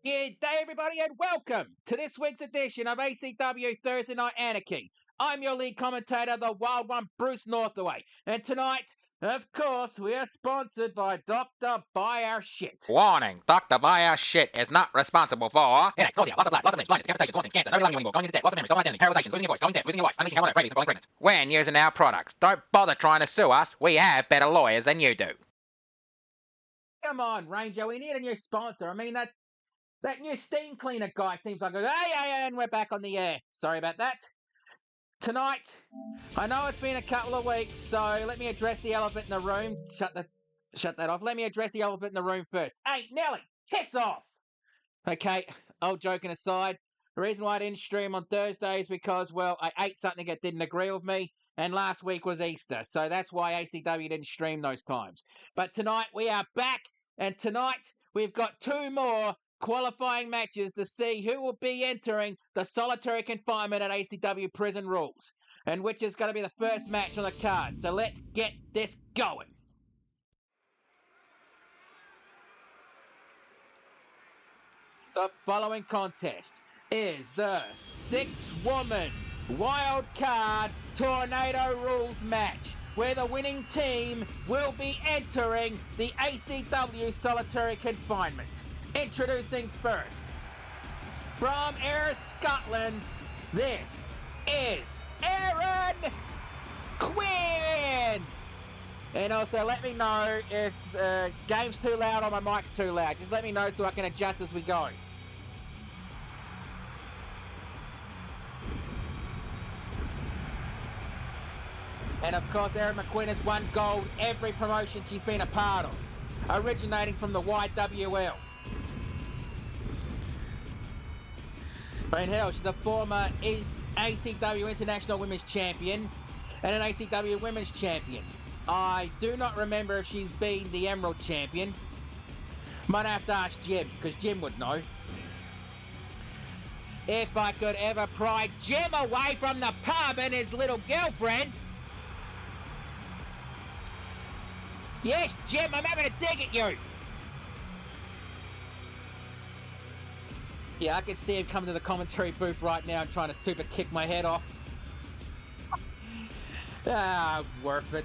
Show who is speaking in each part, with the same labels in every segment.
Speaker 1: Good day, everybody, and welcome to this week's edition of ACW Thursday Night Anarchy. I'm your lead commentator, the Wild One, Bruce Northaway. And tonight, of course, we are sponsored by Dr. Buy Our Shit.
Speaker 2: Warning, Dr. Buy Our Shit is not responsible for headaches, nausea, loss of blood, loss of limbs, blindness, decapitations, vomiting, cancer, nerve anymore, going into debt, loss of memory, stolen identity, paralyzation, losing your voice, going deaf, losing your wife, unleashing hell on earth, rabies, and falling pregnant. When using our products, don't bother trying to sue us. We have better lawyers than you do.
Speaker 1: Come on, Ranger, we need a new sponsor. I mean, that new steam cleaner guy seems like and we're back on the air. Sorry about that. Tonight, I know it's been a couple of weeks, so let me address the elephant in the room. Shut that off. Let me address the elephant in the room first. Hey, Nelly, piss off! Okay, old joking aside, the reason why I didn't stream on Thursday is because, well, I ate something that didn't agree with me, and last week was Easter, so that's why ACW didn't stream those times. But tonight, we are back, and tonight, we've got two more qualifying matches to see who will be entering the solitary confinement at ACW Prison Rules, and which is going to be the first match on the card. So let's get this going. The following contest is the 6-woman wild card tornado rules match, where the winning team will be entering the ACW solitary confinement. Introducing first, from Ayr, Scotland, this is Aaron Quinn. And also let me know if game's too loud or my mic's too loud. Just let me know so I can adjust as we go. And of course, Erin McQueen has won gold every promotion she's been a part of, originating from the YWL. And hell, she's a former ACW International Women's Champion and an ACW Women's Champion. I do not remember if she's been the Emerald Champion. Might have to ask Jim, because Jim would know. If I could ever pry Jim away from the pub and his little girlfriend. Yes, Jim, I'm having a dig at you. Yeah, I can see him coming to the commentary booth right now and trying to super kick my head off. Worth it.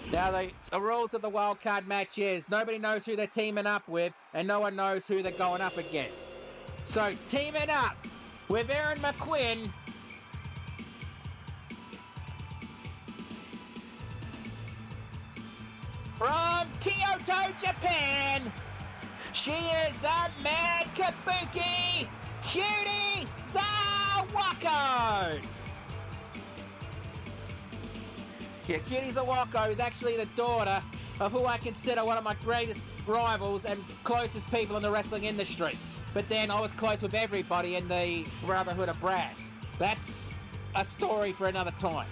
Speaker 1: Now, the rules of the wildcard match is nobody knows who they're teaming up with and no one knows who they're going up against. So, teaming up with Aaron McQuinn, from Kyoto, Japan, she is the Mad Kabuki Cutie Zawako. Yeah, Cutie Zawako is actually the daughter of who I consider one of my greatest rivals and closest people in the wrestling industry. But then I was close with everybody in the Brotherhood of Brass. That's a story for another time.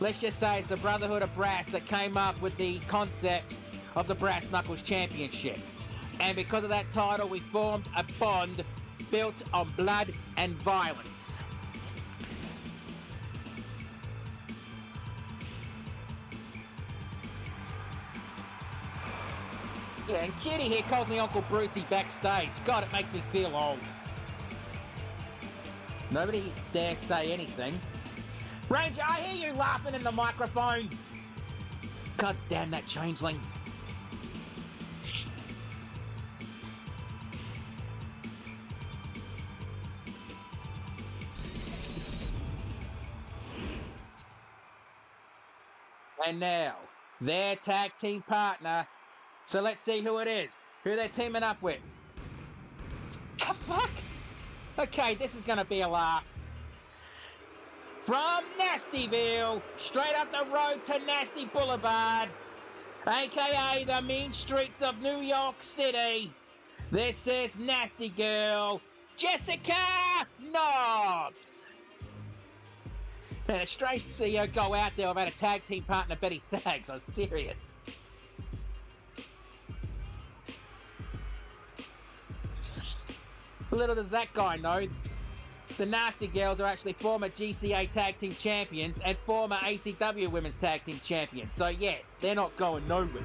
Speaker 1: Let's just say it's the Brotherhood of Brass that came up with the concept of the Brass Knuckles Championship. And because of that title, we formed a bond built on blood and violence. Yeah, and Kitty here calls me Uncle Brucey backstage. God, it makes me feel old. Nobody dare say anything. Ranger, I hear you laughing in the microphone. God damn that changeling. And now, their tag team partner. So let's see who it is. Who they're teaming up with. The fuck? Okay, this is gonna be a laugh. From Nastyville, straight up the road to Nasty Boulevard, aka the mean streets of New York City, this is Nasty Girl, Jessica Nobbs. And it's strange to see her go out there without a tag team partner, Betty Sags. I'm serious. Little does that guy know, the Nasty Girls are actually former GCA Tag Team Champions and former ACW Women's Tag Team Champions. So yeah, they're not going nowhere.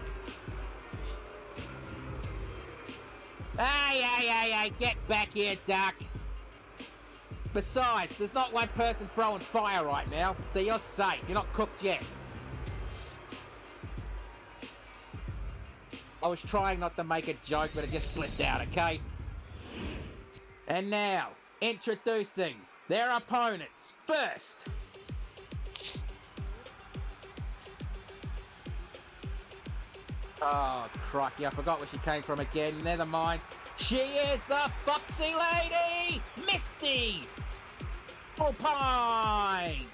Speaker 1: Hey, get back here, Duck. Besides, there's not one person throwing fire right now, so you're safe. You're not cooked yet. I was trying not to make a joke, but it just slipped out, okay? And now, introducing their opponents. First, oh, crikey, I forgot where she came from again. Never mind. She is the Foxy Lady, Misty Volpine.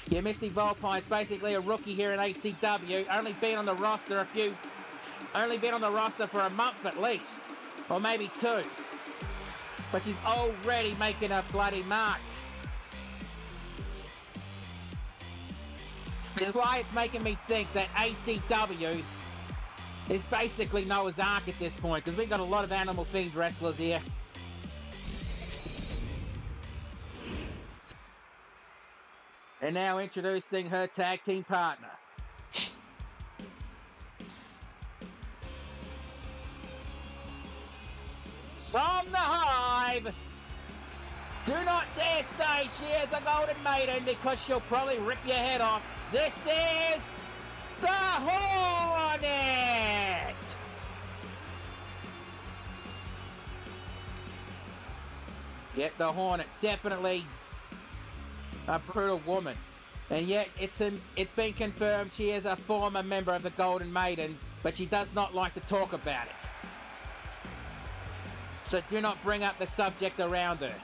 Speaker 1: Yeah, Misty Volpine's basically a rookie here in ACW. Only been on the roster for a month at least. Or maybe 2. But she's already making a bloody mark. Which is why it's making me think that ACW is basically Noah's Ark at this point, because we've got a lot of animal-themed wrestlers here. And now introducing her tag team partner. From the Hive, do not dare say she is a Golden Maiden, because she'll probably rip your head off. This is the Hornet! Yep, the Hornet, definitely a brutal woman. And yet, it's been confirmed she is a former member of the Golden Maidens, but she does not like to talk about it. So do not bring up the subject around her.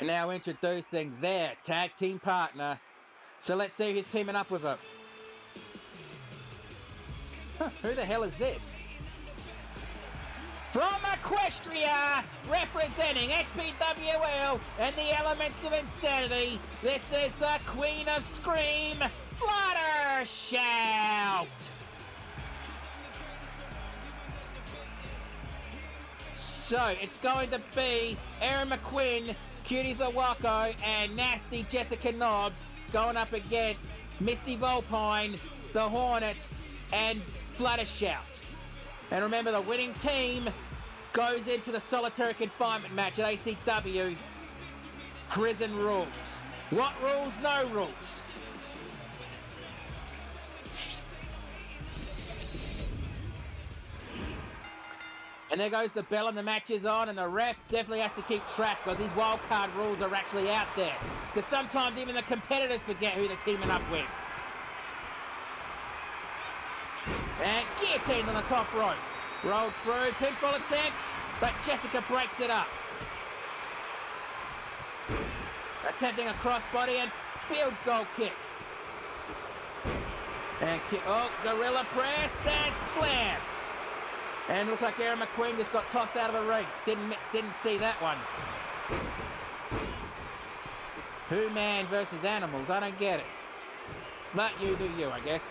Speaker 1: And now introducing their tag team partner. So let's see who's teaming up with her. Huh, who the hell is this? From Equestria, representing XPWL and the Elements of Insanity, this is the Queen of Scream, Fluttershout! So, it's going to be Erin McQuinn, Cutie Zawako, and Nasty Jessica Nobbs going up against Misty Volpine, the Hornet, and Fluttershout. And remember, the winning team goes into the solitary confinement match at ACW. Prison rules. What rules? No rules. And there goes the bell and the match is on, and the ref definitely has to keep track because these wildcard rules are actually out there. Because sometimes even the competitors forget who they're teaming up with. And guillotine on the top rope. Rolled through, pinfall attempt, but Jessica breaks it up. Attempting a crossbody and field goal kick. And gorilla press and slam. And looks like Erin McQueen just got tossed out of the ring. Didn't see that one. Who man versus animals? I don't get it. But you do you, I guess.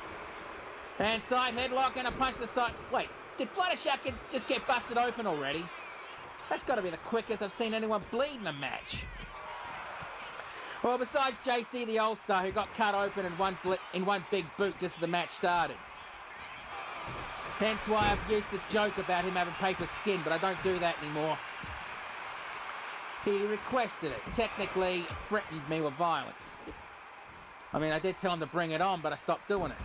Speaker 1: And side headlock and a punch to the side. Wait, did Fluttershout just get busted open already? That's got to be the quickest I've seen anyone bleed in a match. Well, besides JC the All-Star, who got cut open in one big boot just as the match started. Hence why I've used to joke about him having paper skin, but I don't do that anymore. He requested it. Technically threatened me with violence. I mean, I did tell him to bring it on, but I stopped doing it.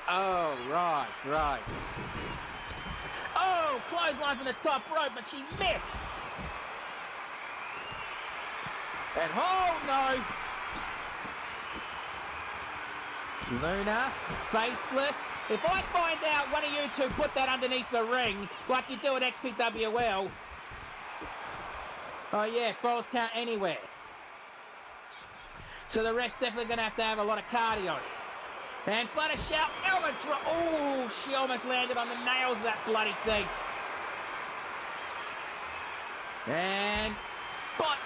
Speaker 1: Oh, right. Oh, clothesline from the top rope, but she missed. And oh no. Luna, faceless. If I find out one of you two put that underneath the ring, like you do at XPWL, oh yeah, falls count anywhere. So the ref's definitely going to have a lot of cardio. And Fluttershout, elbow drop. Oh, she almost landed on the nails of that bloody thing. And but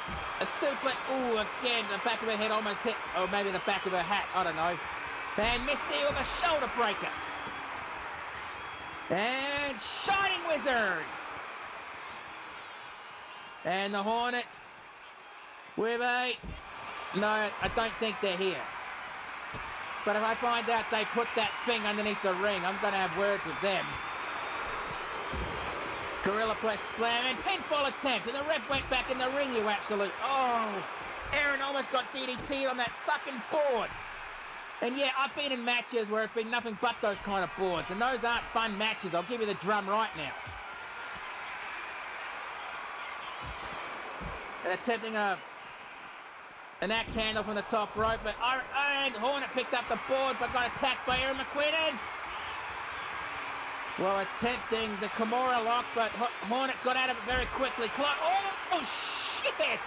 Speaker 1: a suplex. Ooh, again, the back of her head almost hit, or maybe the back of her hat, I don't know. And Misty with a shoulder breaker. And Shining Wizard. And the Hornets with a... No, I don't think they're here. But if I find out they put that thing underneath the ring, I'm going to have words with them. Gorilla Press slam and pinfall attempt. And the ref went back in the ring, you absolute... Oh, Aaron almost got DDT'd on that fucking board. And yeah, I've been in matches where it's been nothing but those kind of boards. And those aren't fun matches. I'll give you the drum right now. And attempting an axe handle from the top rope, but Hornet picked up the board, but got attacked by Aaron McQueen. Well, attempting the Kimura lock, but Hornet got out of it very quickly. Oh, shit!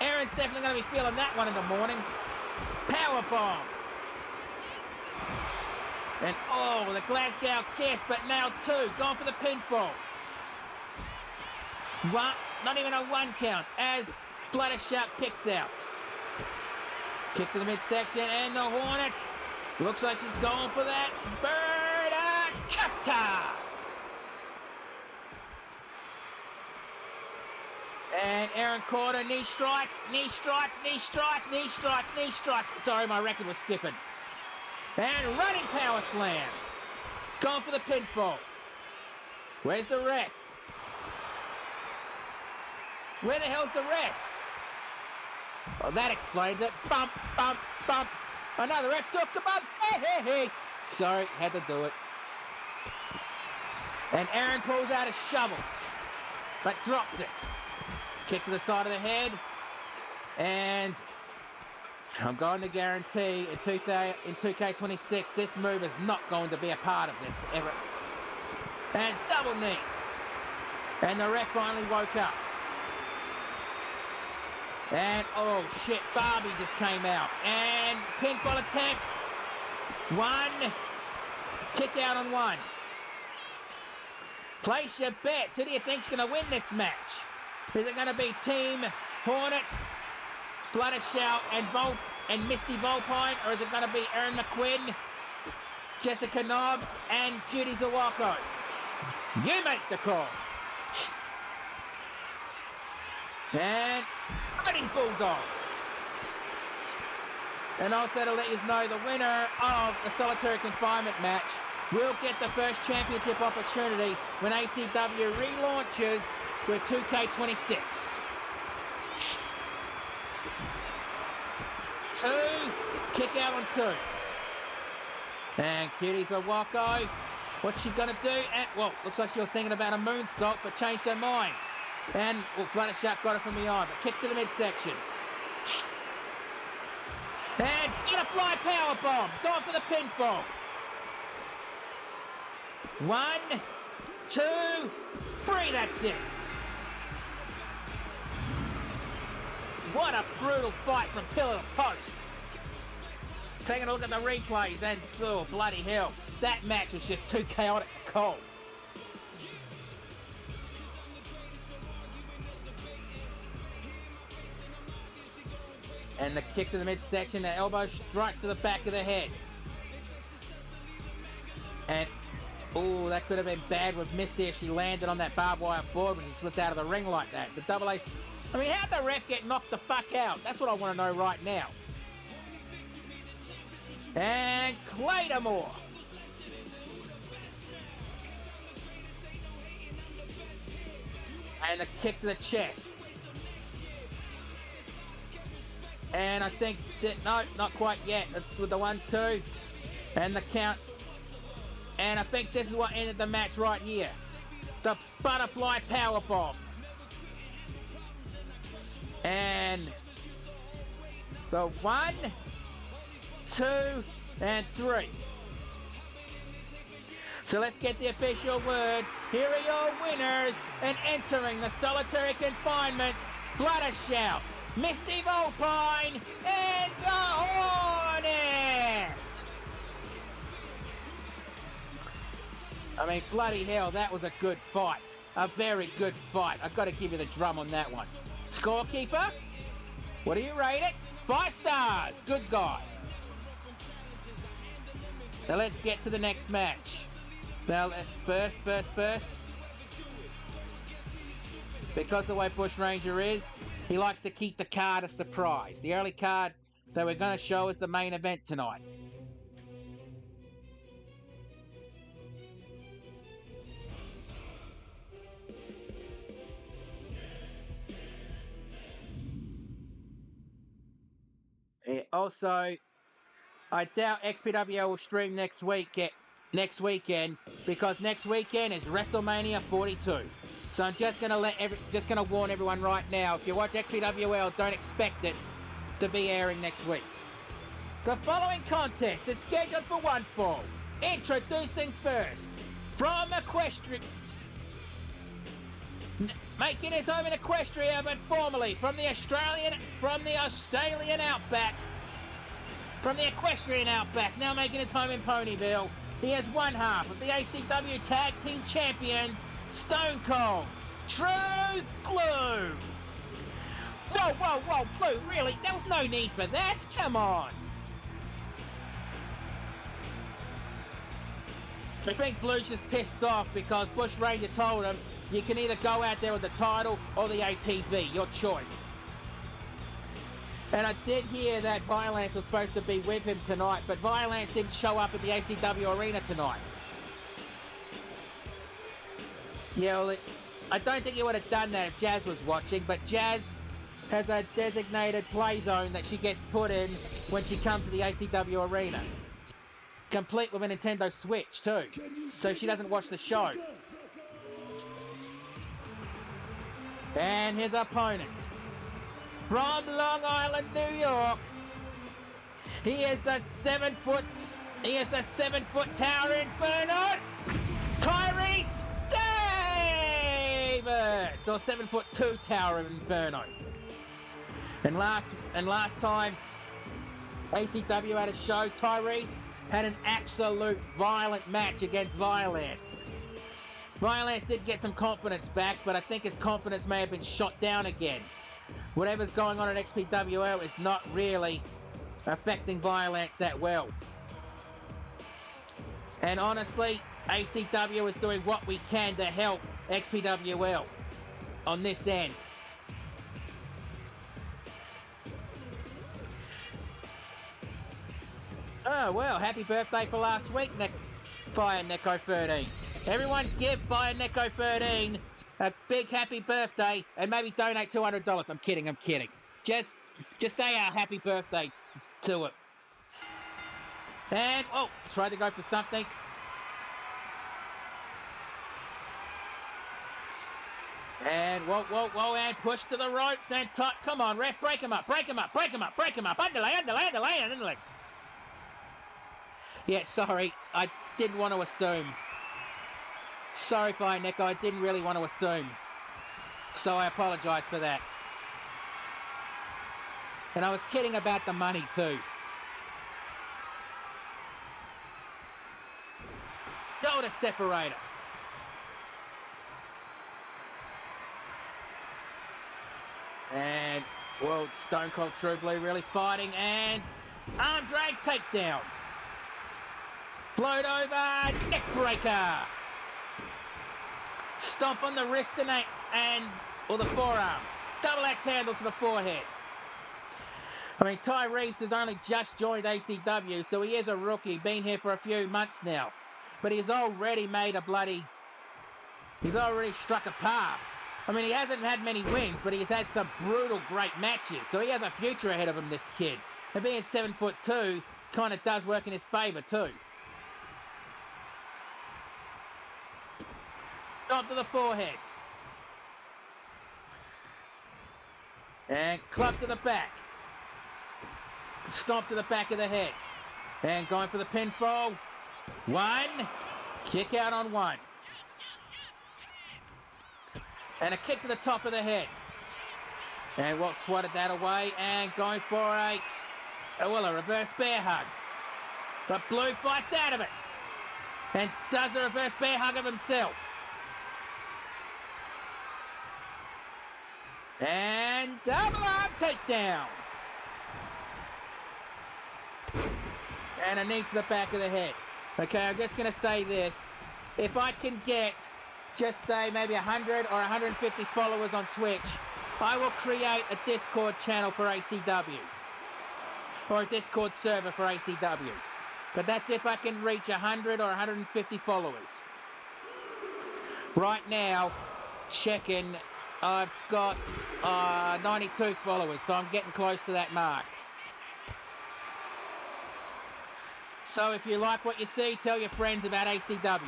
Speaker 1: Aaron's definitely going to be feeling that one in the morning. Powerbomb. And oh, the Glasgow kiss, but now two. Gone for the pinfall. One, not even a one count as Fluttershy kicks out. Kick to the midsection, and the Hornet looks like she's going for that Bird Captor. And Aaron Corder, knee strike, knee strike, knee strike, knee strike, knee strike. Sorry, my record was skipping. And running power slam. Going for the pinfall. Where's the ref? Where the hell's the ref? Well, that explains it. Bump, bump, bump. Another ref took the bump. Hey, hey, hey. Sorry, had to do it. And Aaron pulls out a shovel, but drops it. Kick to the side of the head. And I'm going to guarantee in 2K26, this move is not going to be a part of this ever. And double knee. And the ref finally woke up. And, oh shit, Barbie just came out. And pinfall attempt. One. Kick out on one. Place your bets. Who do you think's going to win this match? Is it going to be Team Hornet, Fluttershy, and Misty Volpine? Or is it going to be Aaron McQueen, Jessica Nobbs, and Cutie Zawako? You make the call. And Fighting Bulldog. And also to let you know, the winner of the solitary confinement match will get the first championship opportunity when ACW relaunches with 2K26. 2, kick out on 2. And Cutie Zawako, what's she gonna do? And, well, looks like she was thinking about a moonsault, but changed her mind. And, well, Fluttershy got it from behind, but kick to the midsection. And butterfly powerbomb, going for the pinfall. 1, 2, 3, that's it. What a brutal fight from pillar to post. Taking a look at the replays and, oh, bloody hell. That match was just too chaotic to call. And the kick to the midsection, the elbow strikes to the back of the head. And, oh, that could have been bad with Misty if she landed on that barbed wire board when she slipped out of the ring like that. The double ace. I mean, how'd the ref get knocked the fuck out? That's what I want to know right now. And Claymore. And the kick to the chest. And I think that, no, not quite yet. It's with the 1, 2. And the count. And I think this is what ended the match right here. The butterfly powerbomb. And the 1, 2, and 3. So let's get the official word. Here are your winners, and entering the solitary confinement, Fluttershy, Misty Volpine, and the Hornet! I mean, bloody hell, that was a good fight. a very good fight. I've got to give you the drum on that one. Scorekeeper, what do you rate it? 5 stars. Good guy. Now let's get to the next match. Now, first. Because the way Bushranger is, he likes to keep the card a surprise. The early card that we're going to show is the main event tonight. Also, I doubt XPW will stream next weekend because next weekend is WrestleMania 42. So I'm just gonna warn everyone right now. If you watch XPWL, don't expect it to be airing next week. The following contest is scheduled for one fall. Introducing first from Equestria, making his home in Equestria, but formerly from the Australian outback. From the equestrian outback, now making his home in Ponyville, he has one half of the ACW Tag Team Champions, Stone Cold, True Glue. Whoa, Blue, really? There was no need for that, come on. I think Blue's just pissed off because Bushranger told him, you can either go out there with the title or the ATV, your choice. And I did hear that Violence was supposed to be with him tonight, but Violence didn't show up at the ACW arena tonight. Yeah, well, I don't think he would have done that if Jazz was watching, but Jazz has a designated play zone that she gets put in when she comes to the ACW arena. Complete with a Nintendo Switch too, so she doesn't watch the show. And his opponent, from Long Island, New York, he is the 7-foot Tower Inferno, Tyrese Davis, or 7'2" Tower Inferno. And last time ACW had a show, Tyrese had an absolute violent match against Violence. Violence did get some confidence back, but I think his confidence may have been shot down again. Whatever's going on at XPWL is not really affecting Violence that well. And honestly, ACW is doing what we can to help XPWL on this end. Oh, well, happy birthday for last week, Fire Neko 13. Everyone give Fire Neko 13 a big happy birthday and maybe donate $200. I'm kidding. Just say our happy birthday to it. And, tried to go for something. And, whoa, and push to the ropes and tight. Come on, ref, break him up. Underlay. Yeah, sorry, I didn't want to assume. Sorry, Fire Neko, I didn't really want to assume. So I apologise for that. And I was kidding about the money too. Shoulder separator. And, Stone Cold True Blue really fighting, and arm drag takedown. Float over, neck breaker. Stomp on the wrist or the forearm. Double axe handle to the forehead. I mean, Tyrese has only just joined ACW, so he is a rookie, been here for a few months now. But he's already struck a path. I mean, he hasn't had many wins, but he's had some brutal, great matches. So he has a future ahead of him, this kid. And being 7'2" kind of does work in his favour too. Stomp to the forehead. And club to the back. Stomp to the back of the head. And going for the pinfall. One. Kick out on one. And a kick to the top of the head. And swatted that away. And going for a reverse bear hug. But Blue fights out of it. And does a reverse bear hug of himself. And double arm takedown. And a knee to the back of the head. Okay, I'm just going to say this. If I can get, just say, maybe 100 or 150 followers on Twitch, I will create a Discord channel for ACW. Or a Discord server for ACW. But that's if I can reach 100 or 150 followers. Right now, checking, I've got 92 followers, so I'm getting close to that mark. So if you like what you see, tell your friends about ACW.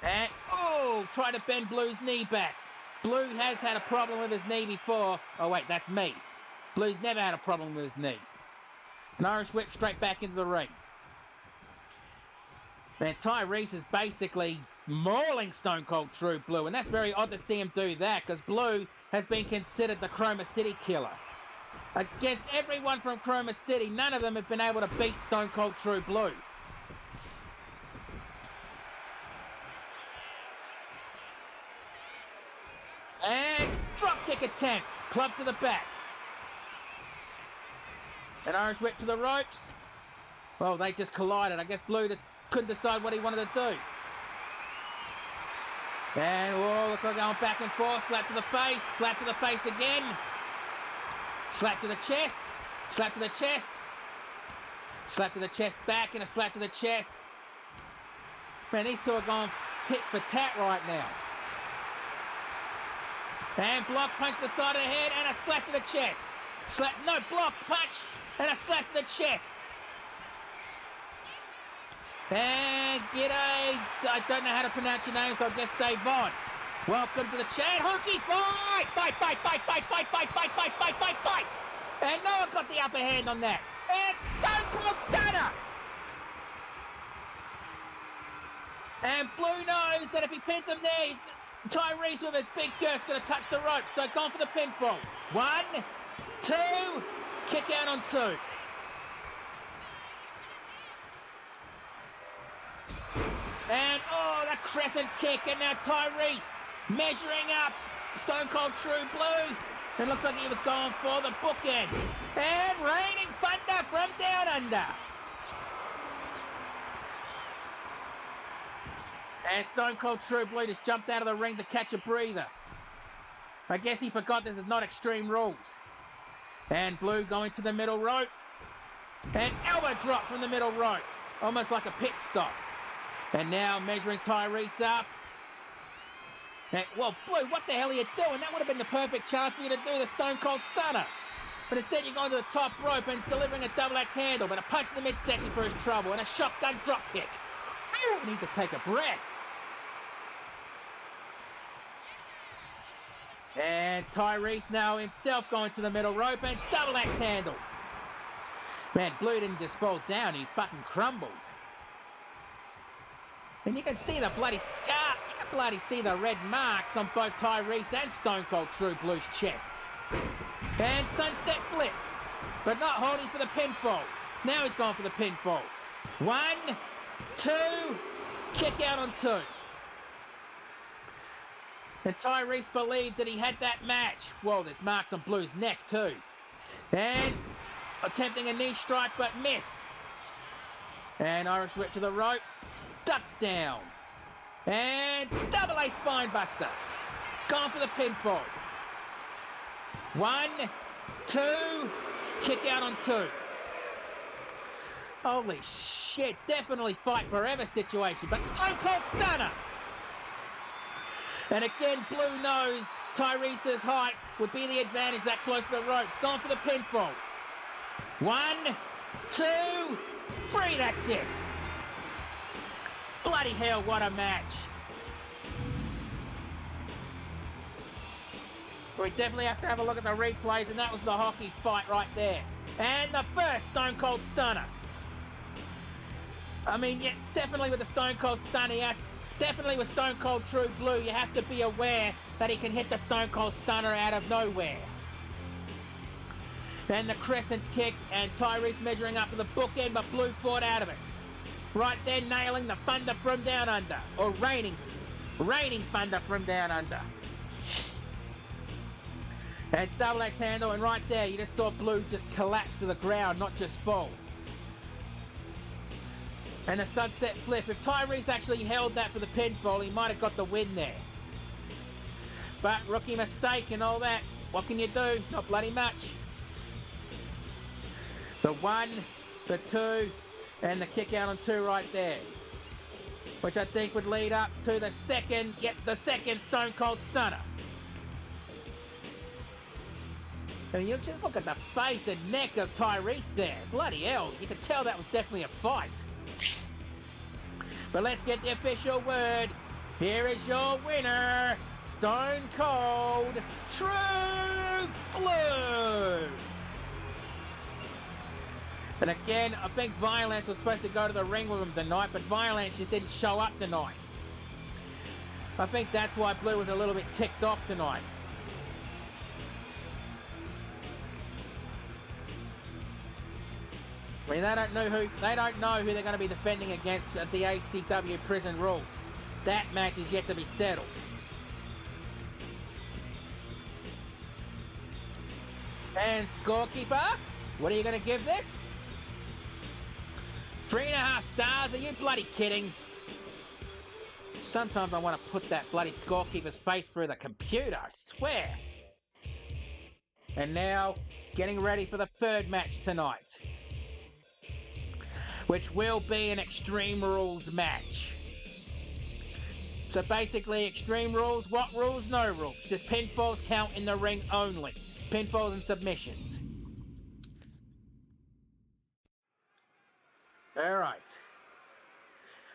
Speaker 1: And, oh, try to bend Blue's knee back. Blue has had a problem with his knee before. Oh, wait, that's me. Blue's never had a problem with his knee. An Irish whip straight back into the ring. And Tyrese is basically mauling Stone Cold True Blue, and that's very odd to see him do that, because Blue has been considered the Chroma City killer. Against everyone from Chroma City, none of them have been able to beat Stone Cold True Blue. And dropkick attempt. Club to the back. An Irish whip to the ropes. Well, they just collided. I guess Blue couldn't decide what he wanted to do. And, whoa, looks like going back and forth. Slap to the face. Slap to the face again. Slap to the chest. Slap to the chest. Slap to the chest back and a slap to the chest. Man, these two are going tit for tat right now. And block punch to the side of the head and a slap to the chest. Slap, no, block punch and a slap to the chest. And g'day, I don't know how to pronounce your name, so I'll just say Vaughn. Welcome to the chat. Honky, fight! Fight, fight, fight, fight, fight, fight, fight, fight, fight, fight, fight! And no one got the upper hand on that. And Stone Cold Stunner! And Blue knows that if he pins him there, Tyrese with his big girth's going to touch the rope. So gone for the pinfall. 1, 2, kick out on 2. And, oh, that crescent kick. And now Tyrese measuring up Stone Cold True Blue. It looks like he was going for the bookend. And raining thunder from down under. And Stone Cold True Blue just jumped out of the ring to catch a breather. I guess he forgot this is not Extreme Rules. And Blue going to the middle rope. And elbow drop from the middle rope. Almost like a pit stop. And now measuring Tyrese up. And, well, Blue, what the hell are you doing? That would have been the perfect chance for you to do the Stone Cold Stunner. But instead you're going to the top rope and delivering a double axe handle, but a punch in the midsection for his trouble, and a shotgun drop kick. I need to take a breath. And Tyrese now himself going to the middle rope and double axe handle. Man, Blue didn't just fall down, he fucking crumbled. And you can see the bloody scar, you can bloody see the red marks on both Tyrese and Stone Cold True Blue's chests. And sunset flip, but not holding for the pinfall. Now he's gone for the pinfall. 1, 2, kick out on 2. And Tyrese believed that he had that match. Whoa, there's marks on Blue's neck too. And attempting a knee strike but missed. And Irish whip to the ropes. Duck down. And double A spine buster. Gone for the pinfall. 1, 2, kick out on 2. Holy shit, definitely fight forever situation, but Stone Cold Stunner. And again, Blue knows Tyrese's height would be the advantage that close to the ropes. Gone for the pinfall. 1, 2, 3, that's it. Bloody hell, what a match. We definitely have to have a look at the replays, and that was the hockey fight right there. And the first Stone Cold Stunner. I mean, yeah, definitely with the Stone Cold Stunner, definitely with Stone Cold True Blue, you have to be aware that he can hit the Stone Cold Stunner out of nowhere. And the crescent kick, and Tyrese measuring up for the bookend, but Blue fought out of it. Right there, nailing the thunder from down under, or raining Raining thunder from down under. And double X handle, and right there you just saw Blue just collapse to the ground, not just fall. And the sunset flip. If Tyrese actually held that for the pinfall, he might have got the win there. But rookie mistake and all that. What can you do? Not bloody much. The 1, the 2, and the kick out on 2 right there. Which I think would lead up to the second Stone Cold Stunner. I mean, you just look at the face and neck of Tyrese there. Bloody hell, you could tell that was definitely a fight. But let's get the official word. Here is your winner, Stone Cold Truth Blue. And again, I think Violence was supposed to go to the ring with him tonight, but Violence just didn't show up tonight. I think that's why Blue was a little bit ticked off tonight. I mean, they don't know who they're going to be defending against at the ACW Prison Rules. That match is yet to be settled. And scorekeeper, what are you going to give this? 3.5 stars. Are you bloody kidding? Sometimes I want to put that bloody scorekeeper's face through the computer, I swear. And now, getting ready for the third match tonight, which will be an Extreme Rules match. So basically, Extreme Rules, what rules? No rules. Just pinfalls count in the ring only. Pinfalls and submissions. Alright.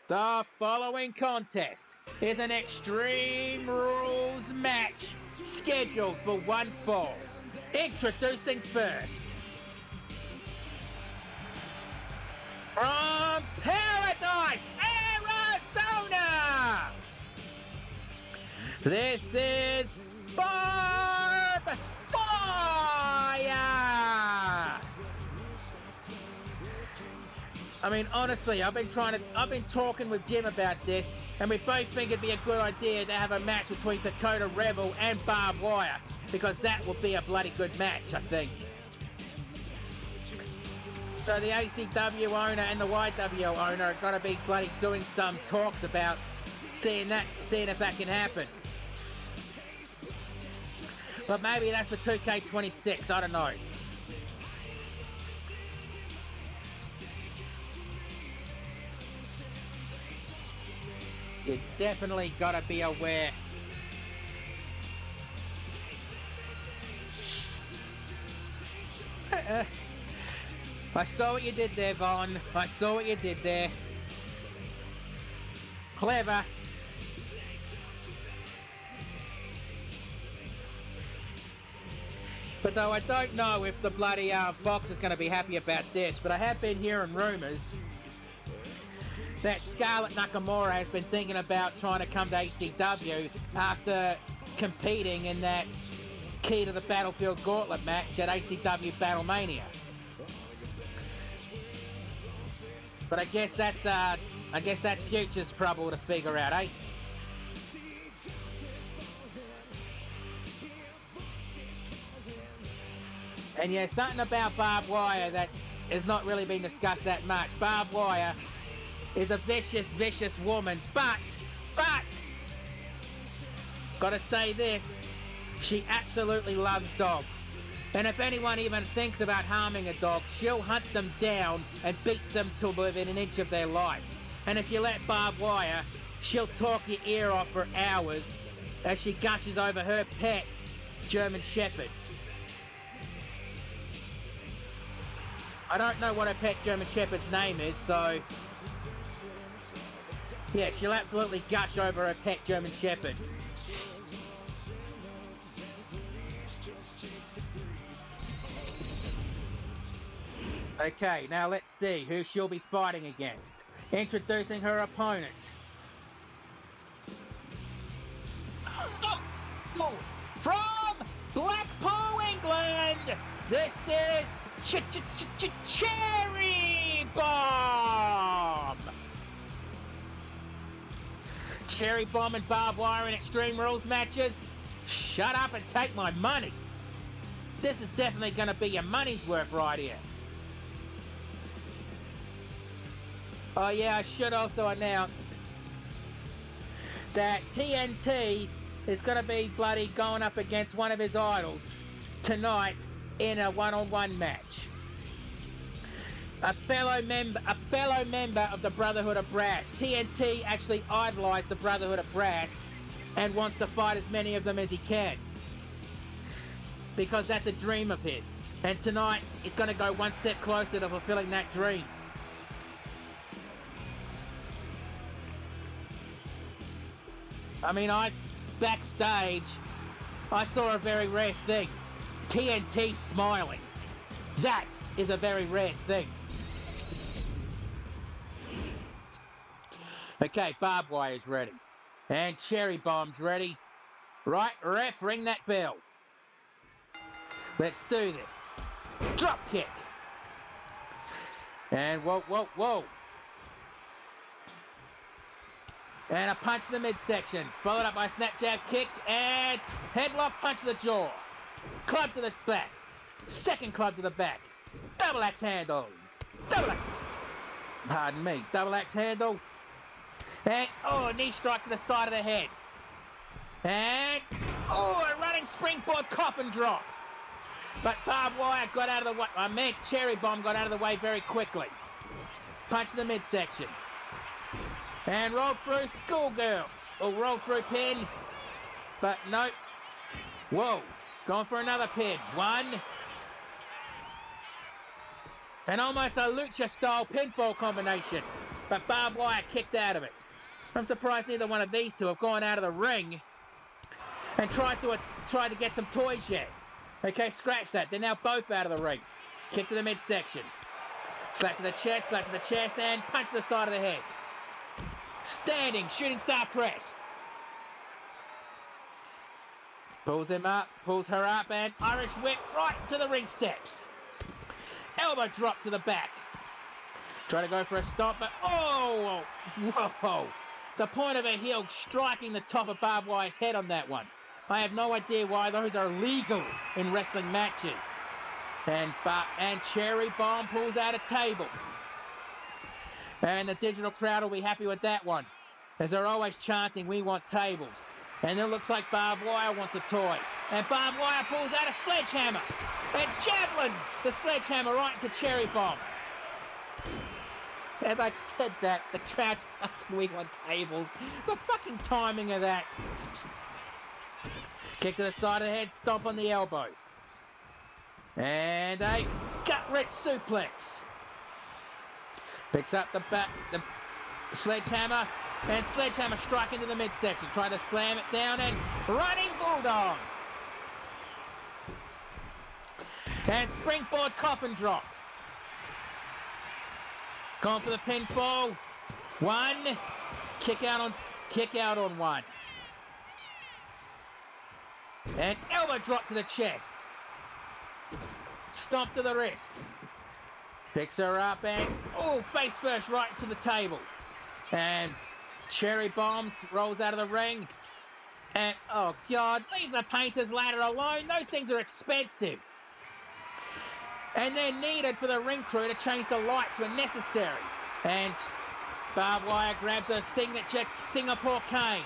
Speaker 1: The following contest is an Extreme Rules match scheduled for one fall. Introducing first, from Paradise, Arizona, this is Barb Fire! I mean, honestly, I've been talking with Jim about this, and we both think it'd be a good idea to have a match between Dakota Rebel and Barbed Wire, because that would be a bloody good match, I think. So the ACW owner and the YW owner are going to be bloody doing some talks about seeing if that can happen. But maybe that's for 2K26, I don't know. You definitely got to be aware. I saw what you did there, Vaughn. I saw what you did there. Clever. But though I don't know if the bloody Fox is going to be happy about this, but I have been hearing rumours that Scarlett Nakamura has been thinking about trying to come to ACW after competing in that Key to the Battlefield Gauntlet match at ACW Battlemania. But I guess that's Future's trouble to figure out, eh? And yeah, something about Barbed Wire that has not really been discussed that much. Barbed Wire is a vicious, vicious woman, but, gotta say this, she absolutely loves dogs. And if anyone even thinks about harming a dog, she'll hunt them down and beat them till within an inch of their life. And if you let Barbed Wire, she'll talk your ear off for hours as she gushes over her pet, German Shepherd. I don't know what her pet German Shepherd's name is, so yeah, she'll absolutely gush over her pet German Shepherd. Okay, now let's see who she'll be fighting against. Introducing her opponent. From Blackpool, England, this is Cherry Bomb. Cherry Bomb and Barbed Wire in Extreme Rules matches? Shut up and take my money. This is definitely going to be your money's worth right here. Oh yeah, I should also announce that TNT is going to be bloody going up against one of his idols tonight in a one-on-one match. A fellow member of the Brotherhood of Brass. TNT actually idolized the Brotherhood of Brass and wants to fight as many of them as he can, because that's a dream of his. And tonight, he's going to go one step closer to fulfilling that dream. I mean, backstage, I saw a very rare thing. TNT smiling. That is a very rare thing. Okay, Barbed Wire's ready. And Cherry Bomb's ready. Right, ref, ring that bell. Let's do this. Drop kick. And whoa, whoa, whoa. And a punch to the midsection. Followed up by a snap jab kick and headlock punch to the jaw. Club to the back. Second club to the back. Double axe handle. Pardon me. Double axe handle. And, oh, knee strike to the side of the head. And, oh, a running springboard coffin drop. But Barbed Wire got out of the way. Cherry Bomb got out of the way very quickly. Punch to the midsection. And roll through schoolgirl. Or roll through pin. But nope. Whoa. Going for another pin. One. And almost a lucha-style pinfall combination. But Barbed Wire kicked out of it. I'm surprised neither one of these two have gone out of the ring and tried to get some toys yet. Okay, scratch that. They're now both out of the ring. Kick to the midsection. Slap to the chest, and punch to the side of the head. Standing, shooting star press. Pulls her up, and Irish whip right to the ring steps. Elbow drop to the back. Try to go for a stop, but oh, whoa. The point of a heel striking the top of Barbed Wire's head on that one. I have no idea why those are legal in wrestling matches. And Cherry Bomb pulls out a table. And the digital crowd will be happy with that one, as they're always chanting, "We want tables." And it looks like Barbed Wire wants a toy. And Barbed Wire pulls out a sledgehammer. And javelins the sledgehammer right into Cherry Bomb. As I said that, the crowd chanting, "We want tables." The fucking timing of that. Kick to the side of the head, stomp on the elbow. And a gut-wrench suplex. Picks up the sledgehammer, and sledgehammer strike into the midsection. Trying to slam it down, and running bulldog. And springboard coffin drop. Going for the pinfall. One. Kick out on one. And elbow drop to the chest. Stomp to the wrist. Picks her up and, oh, face first right to the table. And Cherry Bombs rolls out of the ring. And, oh, God, leave the painter's ladder alone. Those things are expensive. And they're needed for the ring crew to change the lights when necessary. And Barbed Wire grabs a signature Singapore cane.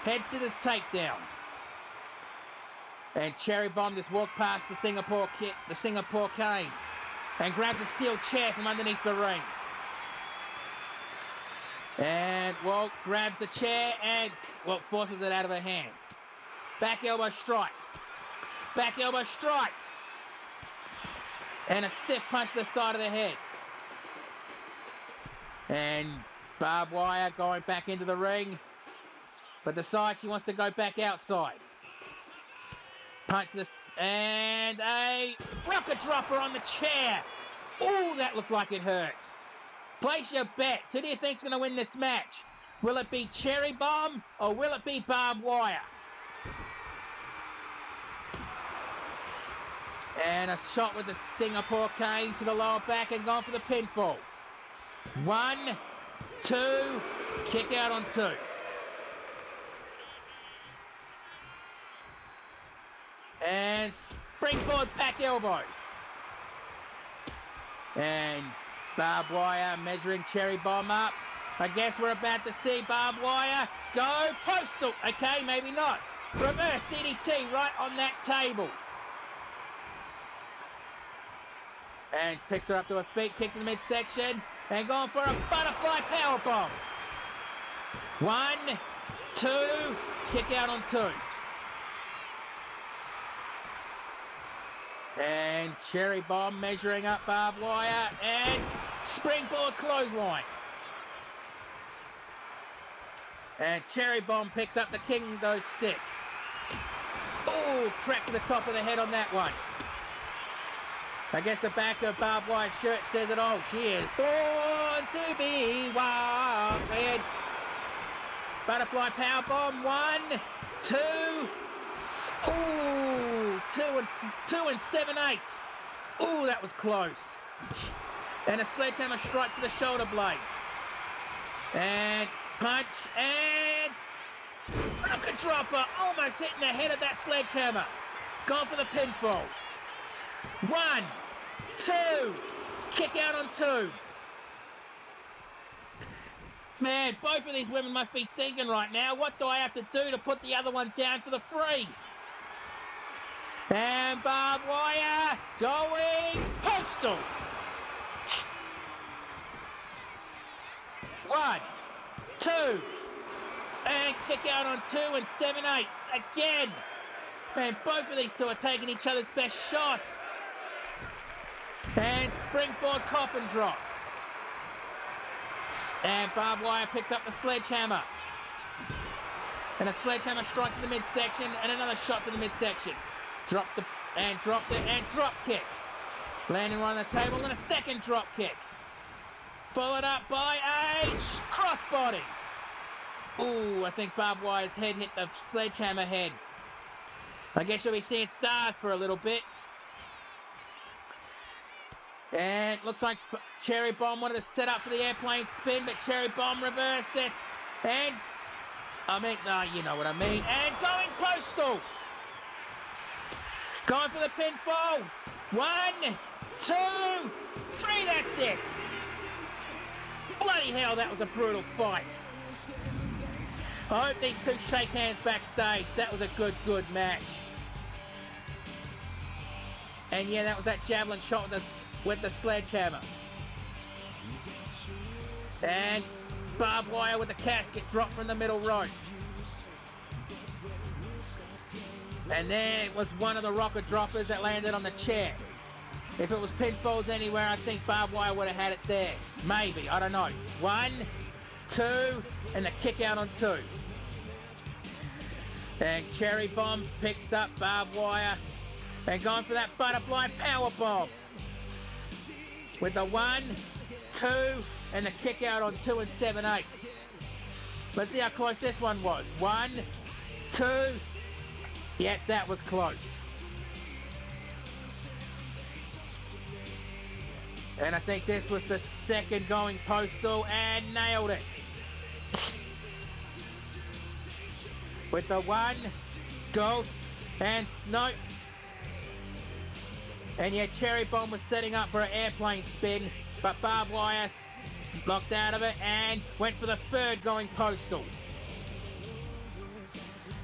Speaker 1: Head scissors takedown. And Cherry Bomb just walked past the Singapore cane and grabs a steel chair from underneath the ring. And Walt grabs the chair and Walt forces it out of her hands. Back elbow strike. Back elbow strike. And a stiff punch to the side of the head. And Barbed Wire going back into the ring, but decides she wants to go back outside. Punch this, and a rocket dropper on the chair. Oh, that looked like it hurt. Place your bets. Who do you think's going to win this match? Will it be Cherry Bomb or will it be Barbed Wire? And a shot with the Singapore cane to the lower back and gone for the pinfall. 1, 2, kick out on 2. And springboard back elbow. And barbed wire measuring Cherry Bomb up. I guess we're about to see barbed wire go postal. Okay, maybe not. Reverse DDT right on that table. And picks her up to her feet, kick to the midsection, and going for a butterfly powerbomb. 1, 2, kick out on 2. And Cherry Bomb measuring up barbed wire, and springboard clothesline. And Cherry Bomb picks up the Kingo stick. Oh, crack to the top of the head on that one. I guess the back of barbed wire's shirt says it all. She is born to be wild. And butterfly powerbomb. 1, 2. Ooh, 2 and 7/8. Ooh, that was close. And a sledgehammer strike to the shoulder blades. And punch and rocket dropper, almost hitting the head of that sledgehammer. Going for the pinfall. 1, 2, kick out on 2. Man, both of these women must be thinking right now, what do I have to do to put the other one down for the free? And barbed wire going postal. 1, 2, and kick out on 2 and 7/8 again. Man, both of these two are taking each other's best shots. And springboard coffin drop. And barbed wire picks up the sledgehammer. And a sledgehammer strike to the midsection and another shot to the midsection. Drop the drop kick. Landing right on the table and a second drop kick. Followed up by a crossbody. Ooh, I think barbed wire's head hit the sledgehammer head. I guess you'll be seeing stars for a little bit. And looks like Cherry Bomb wanted to set up for the airplane spin, but Cherry Bomb reversed it. And, you know what I mean. And going postal. Going for the pinfall. 1, 2, 3, that's it. Bloody hell, that was a brutal fight. I hope these two shake hands backstage. That was a good match. And yeah, that was that javelin shot with the sledgehammer. And barbed wire with the casket dropped from the middle rope. And there was one of the rocket droppers that landed on the chair. If it was pinfalls anywhere, I think barbed wire would have had it there. Maybe, I don't know. 1, 2, and the kick out on 2. And Cherry Bomb picks up barbed wire and going for that butterfly power bomb. With the 1, 2, and the kick out on 2 and 7/8. Let's see how close this one was. 1, 2. Yeah, that was close. And I think this was the second going postal and nailed it. With the 1, dose, and no. And yeah, Cherry Bomb was setting up for an airplane spin, but barbed wire blocked out of it and went for the third going postal.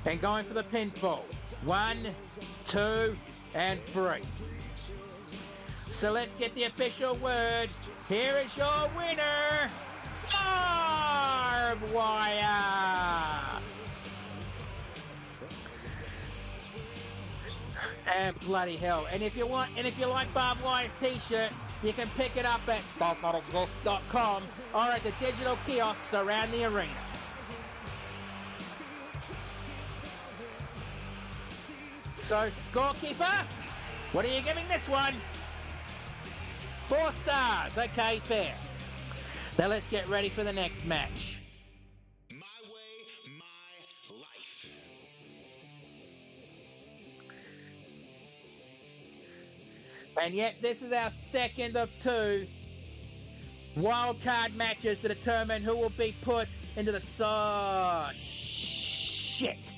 Speaker 1: And going for the pinfall. 1, 2, and 3. So let's get the official word. Here is your winner, barbed wire. And bloody hell. And if you like barbed wire's t-shirt, you can pick it up at bossmodelgolf.com or at the digital kiosks around the arena. So, scorekeeper, what are you giving this one? 4 stars. Okay, fair. Now let's get ready for the next match.
Speaker 3: My way, my life.
Speaker 1: And yet, this is our second of 2 wildcard matches to determine who will be put into the... Shit.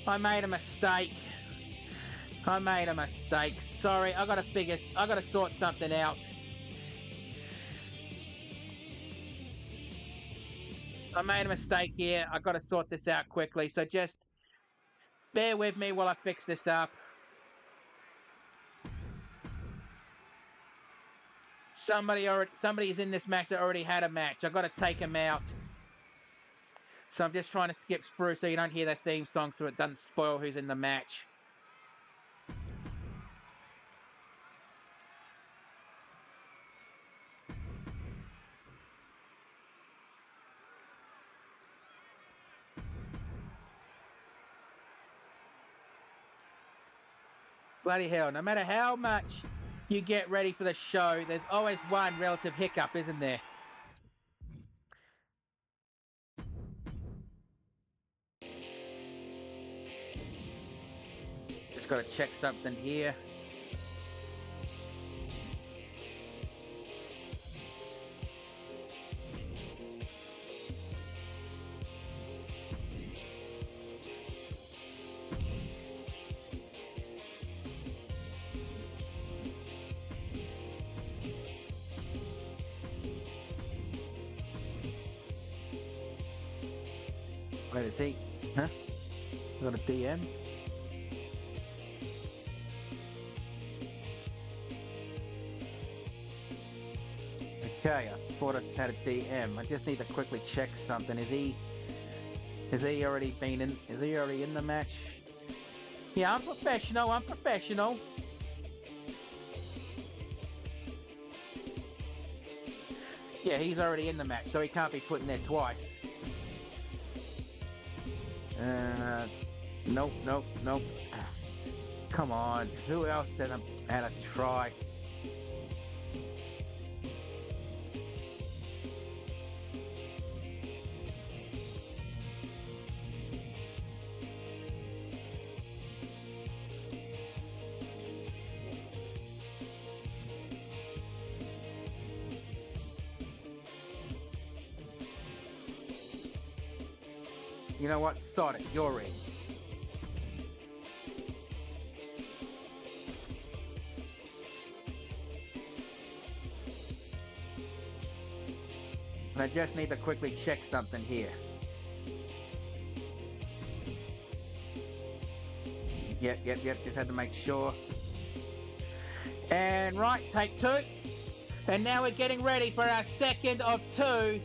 Speaker 1: I made a mistake. I made a mistake. Sorry, I gotta sort something out. I made a mistake here. I gotta sort this out quickly. So just bear with me while I fix this up. Somebody is in this match that already had a match. I've got to take him out. So I'm just trying to skip through so you don't hear the theme song so it doesn't spoil who's in the match. Bloody hell, no matter how much you get ready for the show, there's always one relative hiccup, isn't there? Just got to check something here. Where is he? Huh? Got a DM? Okay, I thought I had a DM. I just need to quickly check something. Is he already in the match? Yeah, I'm professional. Yeah, he's already in the match, so he can't be put in there twice. Nope. Come on, who else said I had a try? You know what? Sod it, you're in. And I just need to quickly check something here. Yep, just had to make sure. And right, take two. And now we're getting ready for our second of two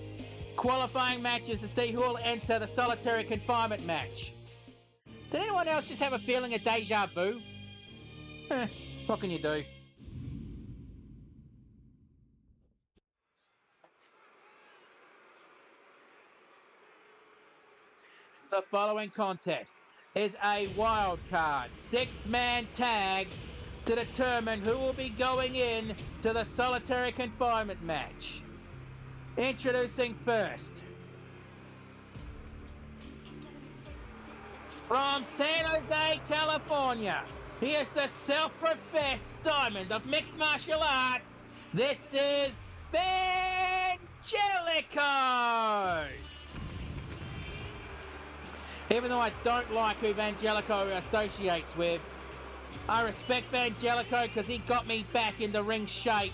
Speaker 1: qualifying matches to see who will enter the solitary confinement match. Did anyone else just have a feeling of deja vu? What can you do? The following contest is a wild card 6-man tag to determine who will be going in to the solitary confinement match. Introducing first, from San Jose, California, he is the self-professed diamond of mixed martial arts. This is Vangelico! Even though I don't like who Vangelico associates with, I respect Vangelico because he got me back into ring shape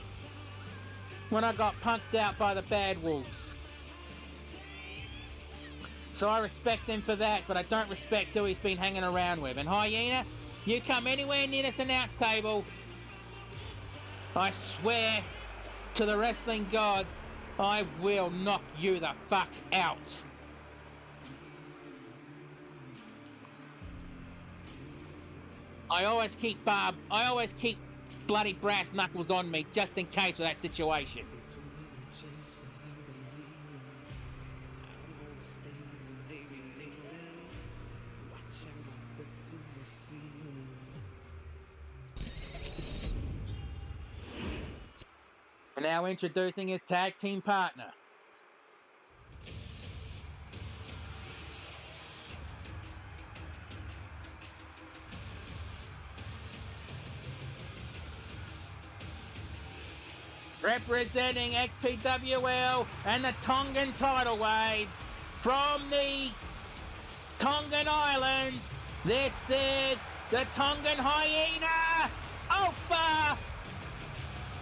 Speaker 1: when I got punked out by the Bad Wolves. So I respect him for that, but I don't respect who he's been hanging around with. And Hyena, you come anywhere near this announce table, I swear to the wrestling gods, I will knock you the fuck out. I always keep bloody brass knuckles on me just in case of that situation. And now introducing his tag team partner. Representing XPWL and the Tongan tidal wave from the Tongan Islands, this is the Tongan Hyena, Alpha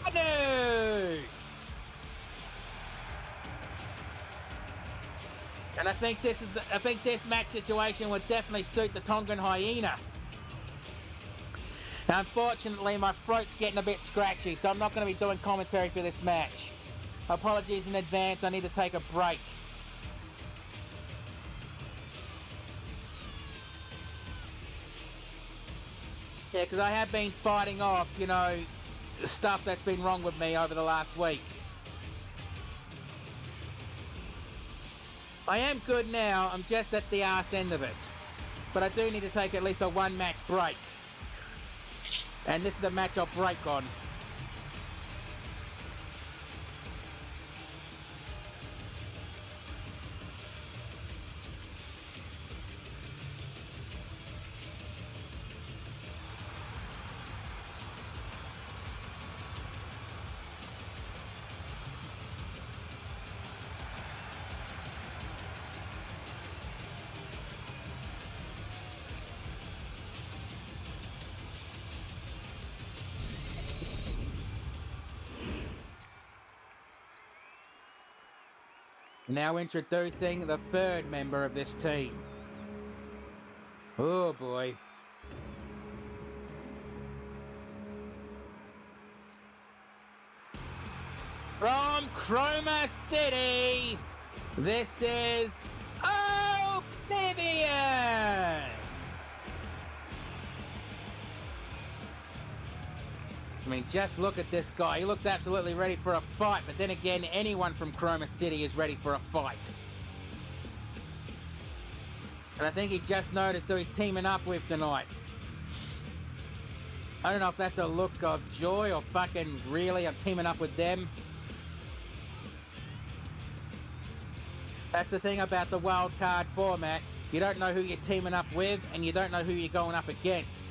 Speaker 1: Anu. And I think this match situation would definitely suit the Tongan Hyena. Unfortunately, my throat's getting a bit scratchy, so I'm not going to be doing commentary for this match. Apologies in advance, I need to take a break. Yeah, because I have been fighting off, you know, stuff that's been wrong with me over the last week. I am good now, I'm just at the arse end of it. But I do need to take at least a one-match break. And this is the match I'll break on. Now introducing the third member of this team. Oh boy. From Chroma City, this is Oblivion! I mean, just look at this guy. He looks absolutely ready for a fight, but then again, anyone from Chroma City is ready for a fight. And I think he just noticed who he's teaming up with tonight. I don't know if that's a look of joy or fucking really I'm teaming up with them. That's the thing about the wild card format. You don't know who you're teaming up with, and you don't know who you're going up against.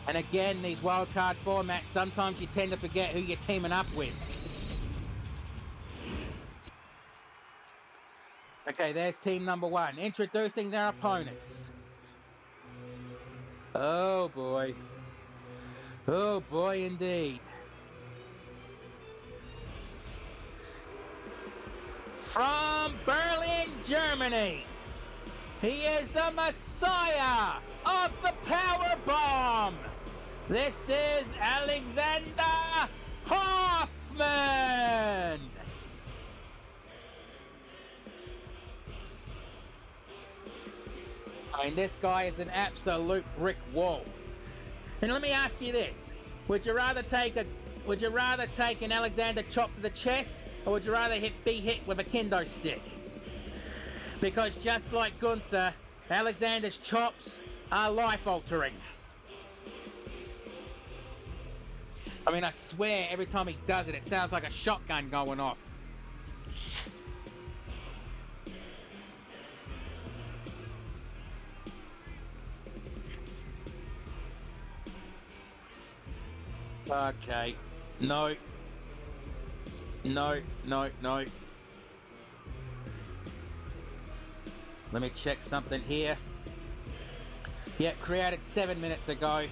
Speaker 1: And again, these wildcard formats, sometimes you tend to forget who you're teaming up with. Okay, there's team number one, introducing their opponents. Oh boy. Oh boy indeed. From Berlin, Germany, he is the Messiah of the Power Bomb. This is Alexander Hoffman. I mean, this guy is an absolute brick wall. And let me ask you this: would you rather take an Alexander chop to the chest, or would you rather be hit with a kendo stick? Because just like Gunther, Alexander's chops are life-altering. I mean, I swear, every time he does it, it sounds like a shotgun going off. Okay. No. No, no, no. Let me check something here. Yep, created 7 minutes ago.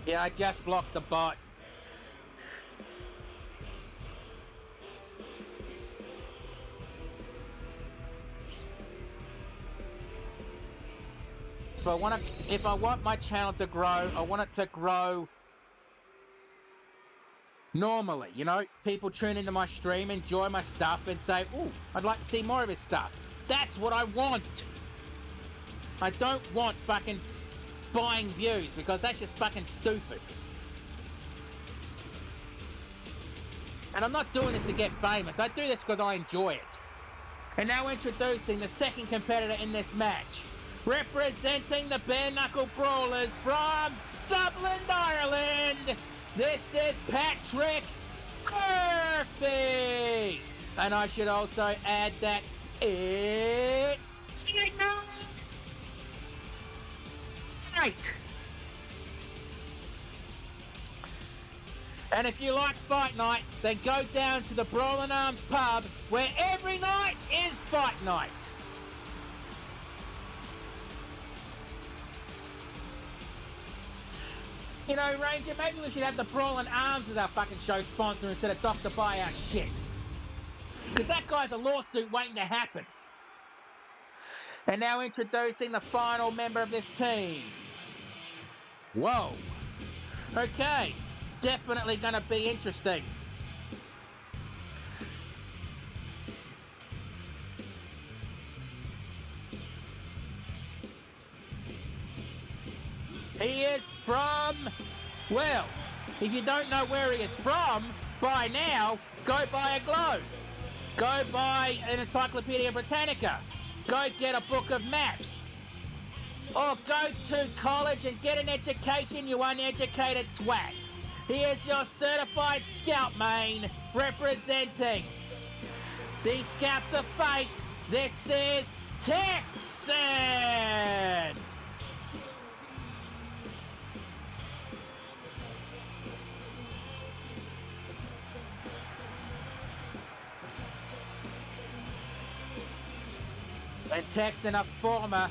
Speaker 1: Yeah, I just blocked the bot. If I want my channel to grow, I want it to grow normally, you know? People tune into my stream, enjoy my stuff, and say, ooh, I'd like to see more of his stuff. That's what I want. I don't want fucking buying views, because that's just fucking stupid. And I'm not doing this to get famous. I do this because I enjoy it. And now introducing the second competitor in this match. representing the Bare Knuckle Brawlers from Dublin, Ireland, this is Patrick Murphy. And I should also add that it's night. And if you like Fight Night, then go down to the Brawling Arms pub, where every night is Fight Night. You know, Ranger, maybe we should have the Brawling Arms as our fucking show sponsor instead of Dr. Buy Our Shit. Because that guy's a lawsuit waiting to happen. And now introducing the final member of this team. Whoa. Okay. Definitely going to be interesting. He is from, well, if you don't know where he is from, by now, go buy a globe. Go buy an Encyclopedia Britannica. Go get a book of maps. Or go to college and get an education, you uneducated twat. He is your certified scout main, representing the Scouts of Fate. This is Texan. And Texan, a former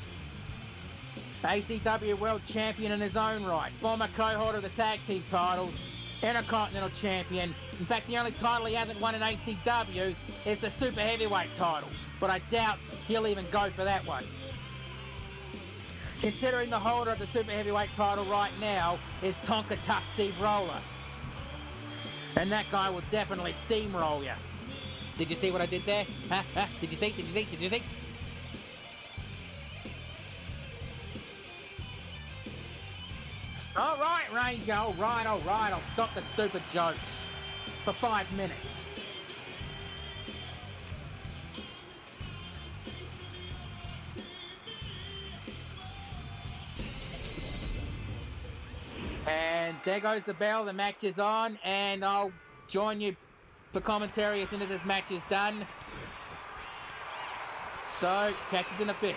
Speaker 1: ACW World Champion in his own right, former co-holder of the tag team titles, Intercontinental Champion. In fact, the only title he hasn't won in ACW is the Super Heavyweight title, but I doubt he'll even go for that one. Considering the holder of the Super Heavyweight title right now is Tonka Tough Steve Roller. And that guy will definitely steamroll you. Did you see what I did there? Huh? Did you see? Did you see? Did you see? All right, Ranger, all right, I'll stop the stupid jokes for 5 minutes. And there goes the bell, the match is on, and I'll join you for commentary as soon as this match is done. So, catch us in a bit.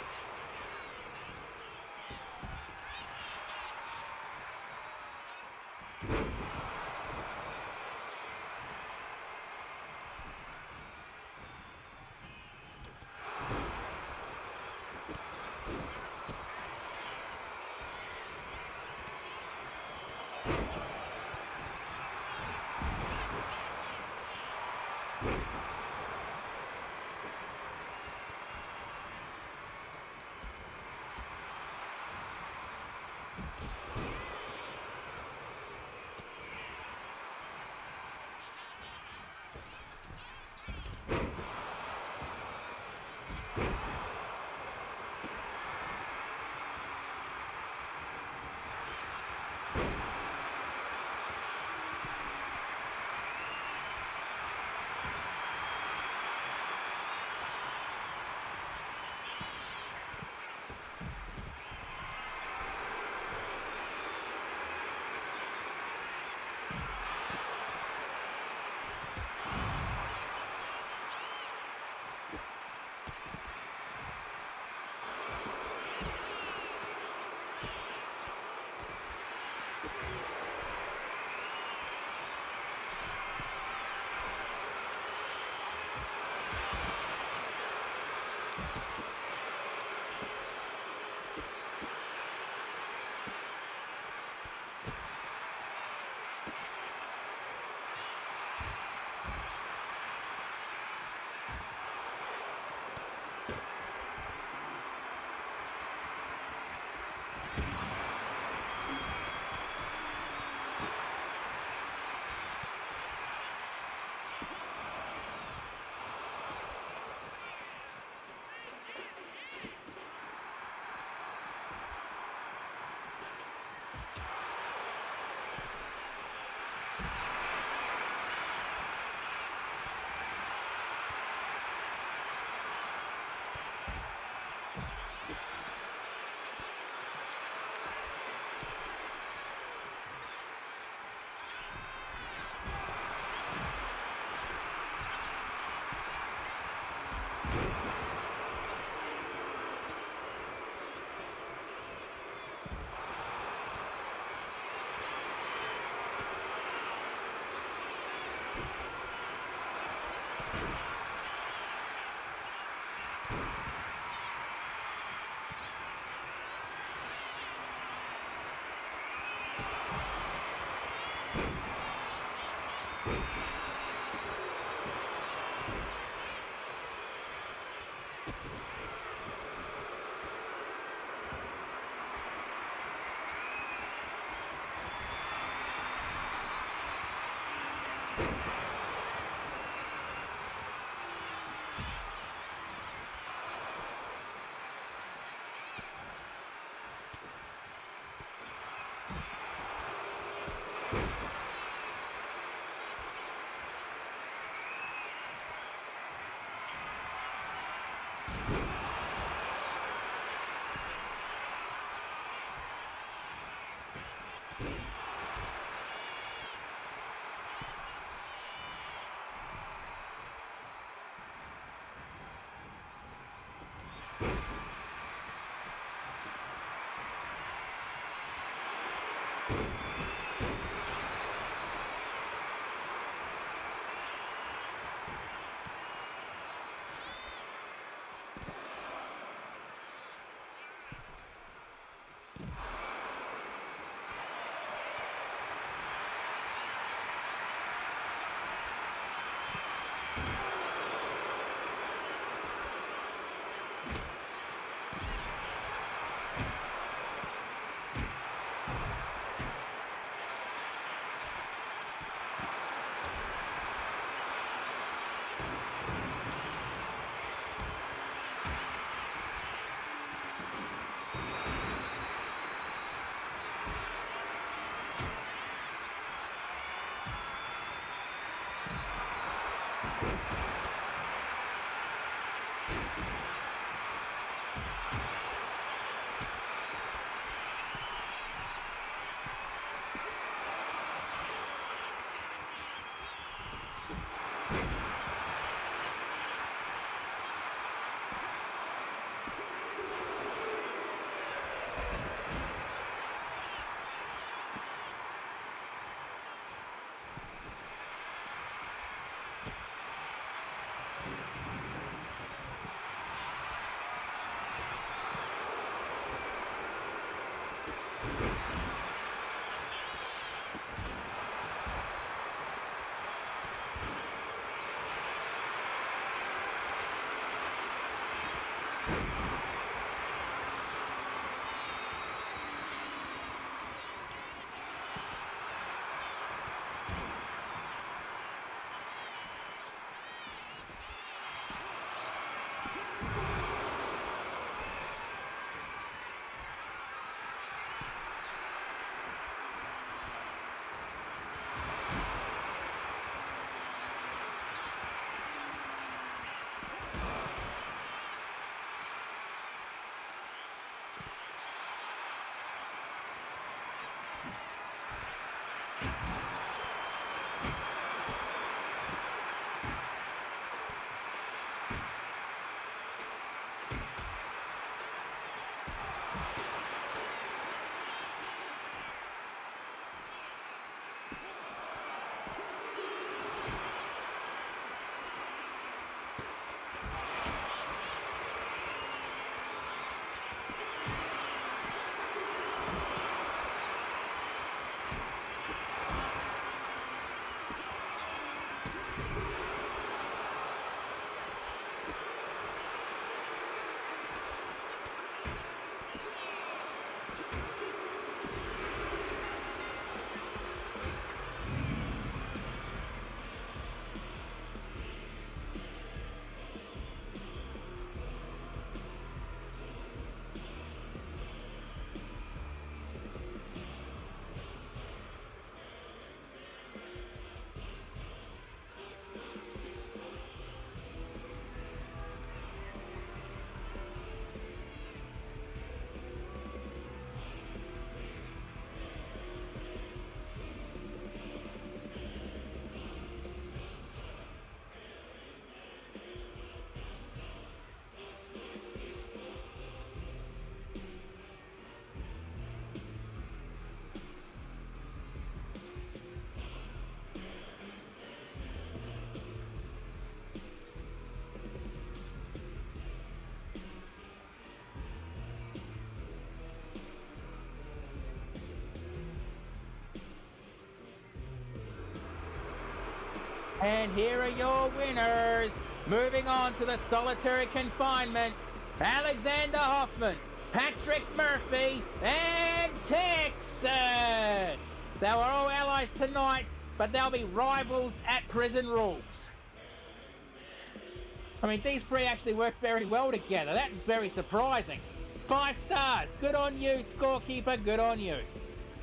Speaker 1: And here are your winners. Moving on to the solitary confinement, Alexander Hoffman, Patrick Murphy, and Texan. They were all allies tonight. but they'll be rivals at Prison Rules. I mean, these three actually work very well together. That's very surprising. 5 stars. Good on you, scorekeeper. Good on you.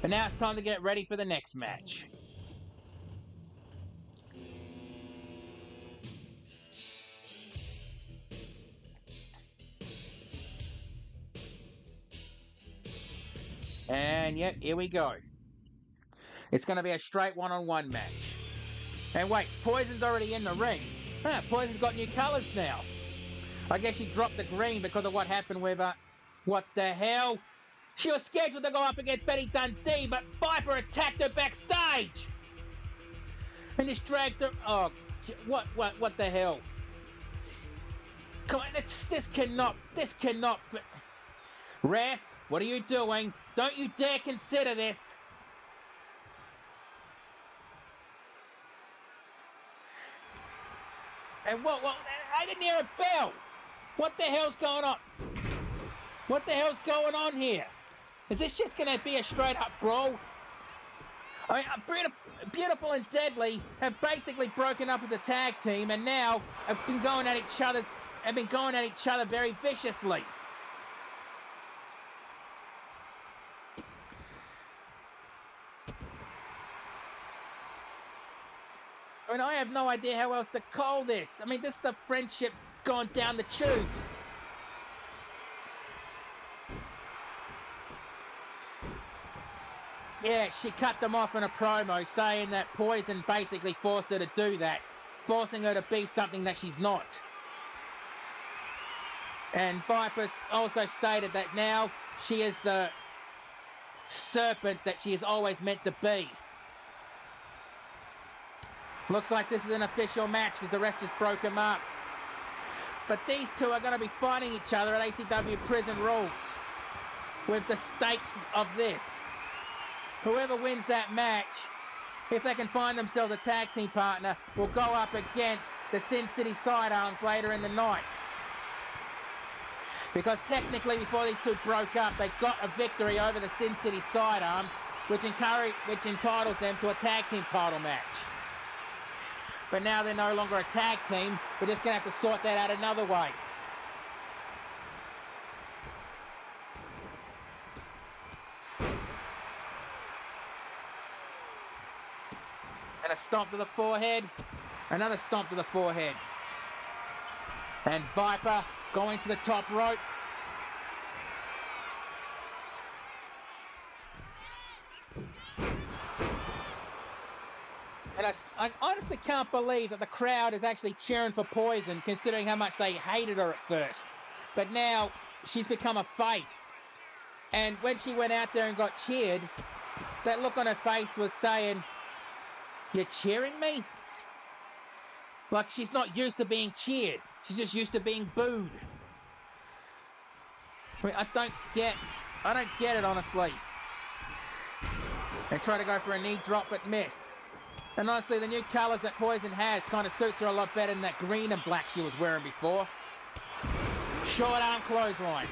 Speaker 1: And now it's time to get ready for the next match. And yep, here we go. It's going to be a straight one-on-one match. And wait, Poison's already in the ring. Poison's got new colours now. I guess she dropped the green because of what happened with her. What the hell? She was scheduled to go up against Betty Dundee, but Viper attacked her backstage! And just dragged her... Oh, what the hell? Come on, this cannot... Ref, what are you doing? Don't you dare consider this! And what, I didn't hear a bell! What the hell's going on? What the hell's going on here? Is this just going to be a straight up brawl? I mean, Beautiful and Deadly have basically broken up as a tag team and now have been going at each other very viciously. I mean, I have no idea how else to call this. I mean, this is the friendship gone down the tubes. Yeah, she cut them off in a promo saying that Poison basically forced her to do that, forcing her to be something that she's not. And Viper also stated that now she is the serpent that she is always meant to be. Looks like this is an official match because the ref just broke them up. But these two are going to be fighting each other at ACW Prison Rules with the stakes of this. Whoever wins that match, if they can find themselves a tag team partner, will go up against the Sin City Sidearms later in the night. Because technically before these two broke up, they got a victory over the Sin City Sidearms, which entitles them to a tag team title match. But now they're no longer a tag team. We're just going to have to sort that out another way. And a stomp to the forehead. Another stomp to the forehead. And Viper going to the top rope. And I honestly can't believe that the crowd is actually cheering for Poison, considering how much they hated her at first. But now she's become a face. And when she went out there and got cheered, that look on her face was saying, "You're cheering me?" Like she's not used to being cheered. She's just used to being booed. I mean, I don't get it, honestly. And tried to go for a knee drop, but missed. And honestly, the new colours that Poison has kind of suits her a lot better than that green and black she was wearing before. Short arm clothesline.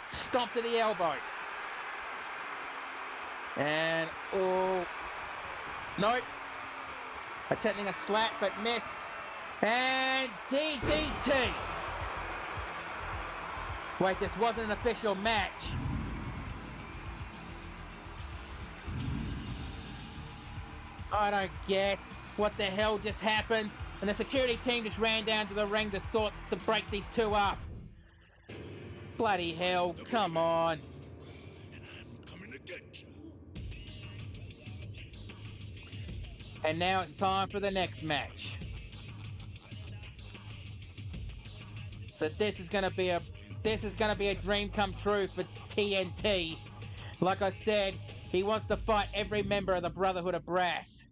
Speaker 1: Stomp to the elbow. And, oh, nope. Attempting a slap, but missed. And DDT. Wait, this wasn't an official match. I don't get what the hell just happened. And the security team just ran down to the ring to break these two up. Bloody hell, come on.
Speaker 3: And I'm coming to get you.
Speaker 1: And now it's time for the next match. So this is gonna be a dream come true for TNT. Like I said, he wants to fight every member of the Brotherhood of Brass.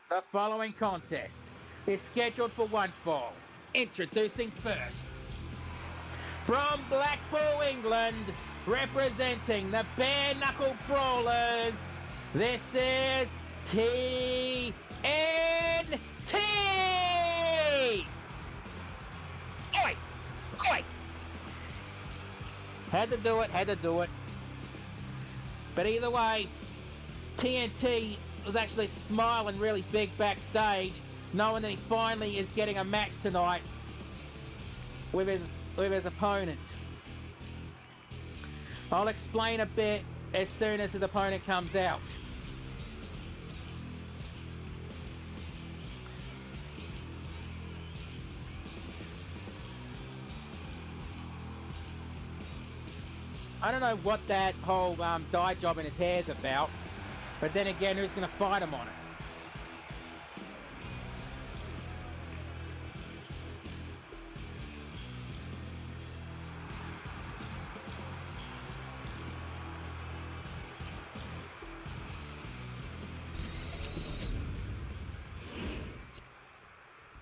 Speaker 1: The following contest is scheduled for one fall. Introducing first, from Blackpool, England, representing the Bare Knuckle Brawlers, this is TNT! Oi! Oi! Had to do it. But either way, TNT was actually smiling really big backstage, knowing that he finally is getting a match tonight with his opponent. I'll explain a bit as soon as his opponent comes out. I don't know what that whole dye job in his hair is about, but then again, who's going to fight him on it?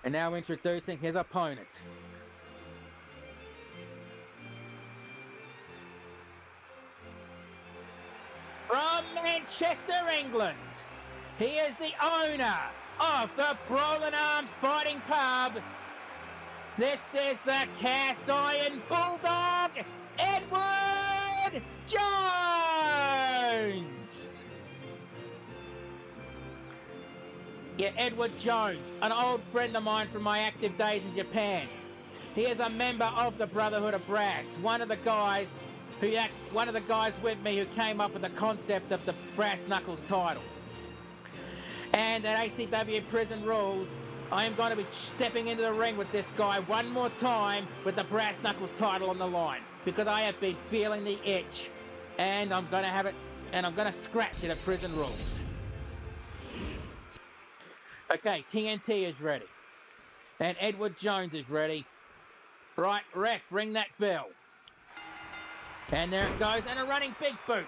Speaker 1: And now introducing his opponent. From Manchester, England, he is the owner of the Brawling Arms Fighting Pub. This is the Cast Iron Bulldog, Edward Jones. Yeah, Edward Jones, an old friend of mine from my active days in Japan. He is a member of the Brotherhood of Brass, one of the guys with me who came up with the concept of the Brass Knuckles title. And at ACW Prison Rules, I am going to be stepping into the ring with this guy one more time with the Brass Knuckles title on the line, because I have been feeling the itch, and I'm going to have it, and I'm going to scratch it at Prison Rules. Okay, TNT is ready, and Edward Jones is ready. Right, ref, ring that bell. And there it goes, and a running big boot.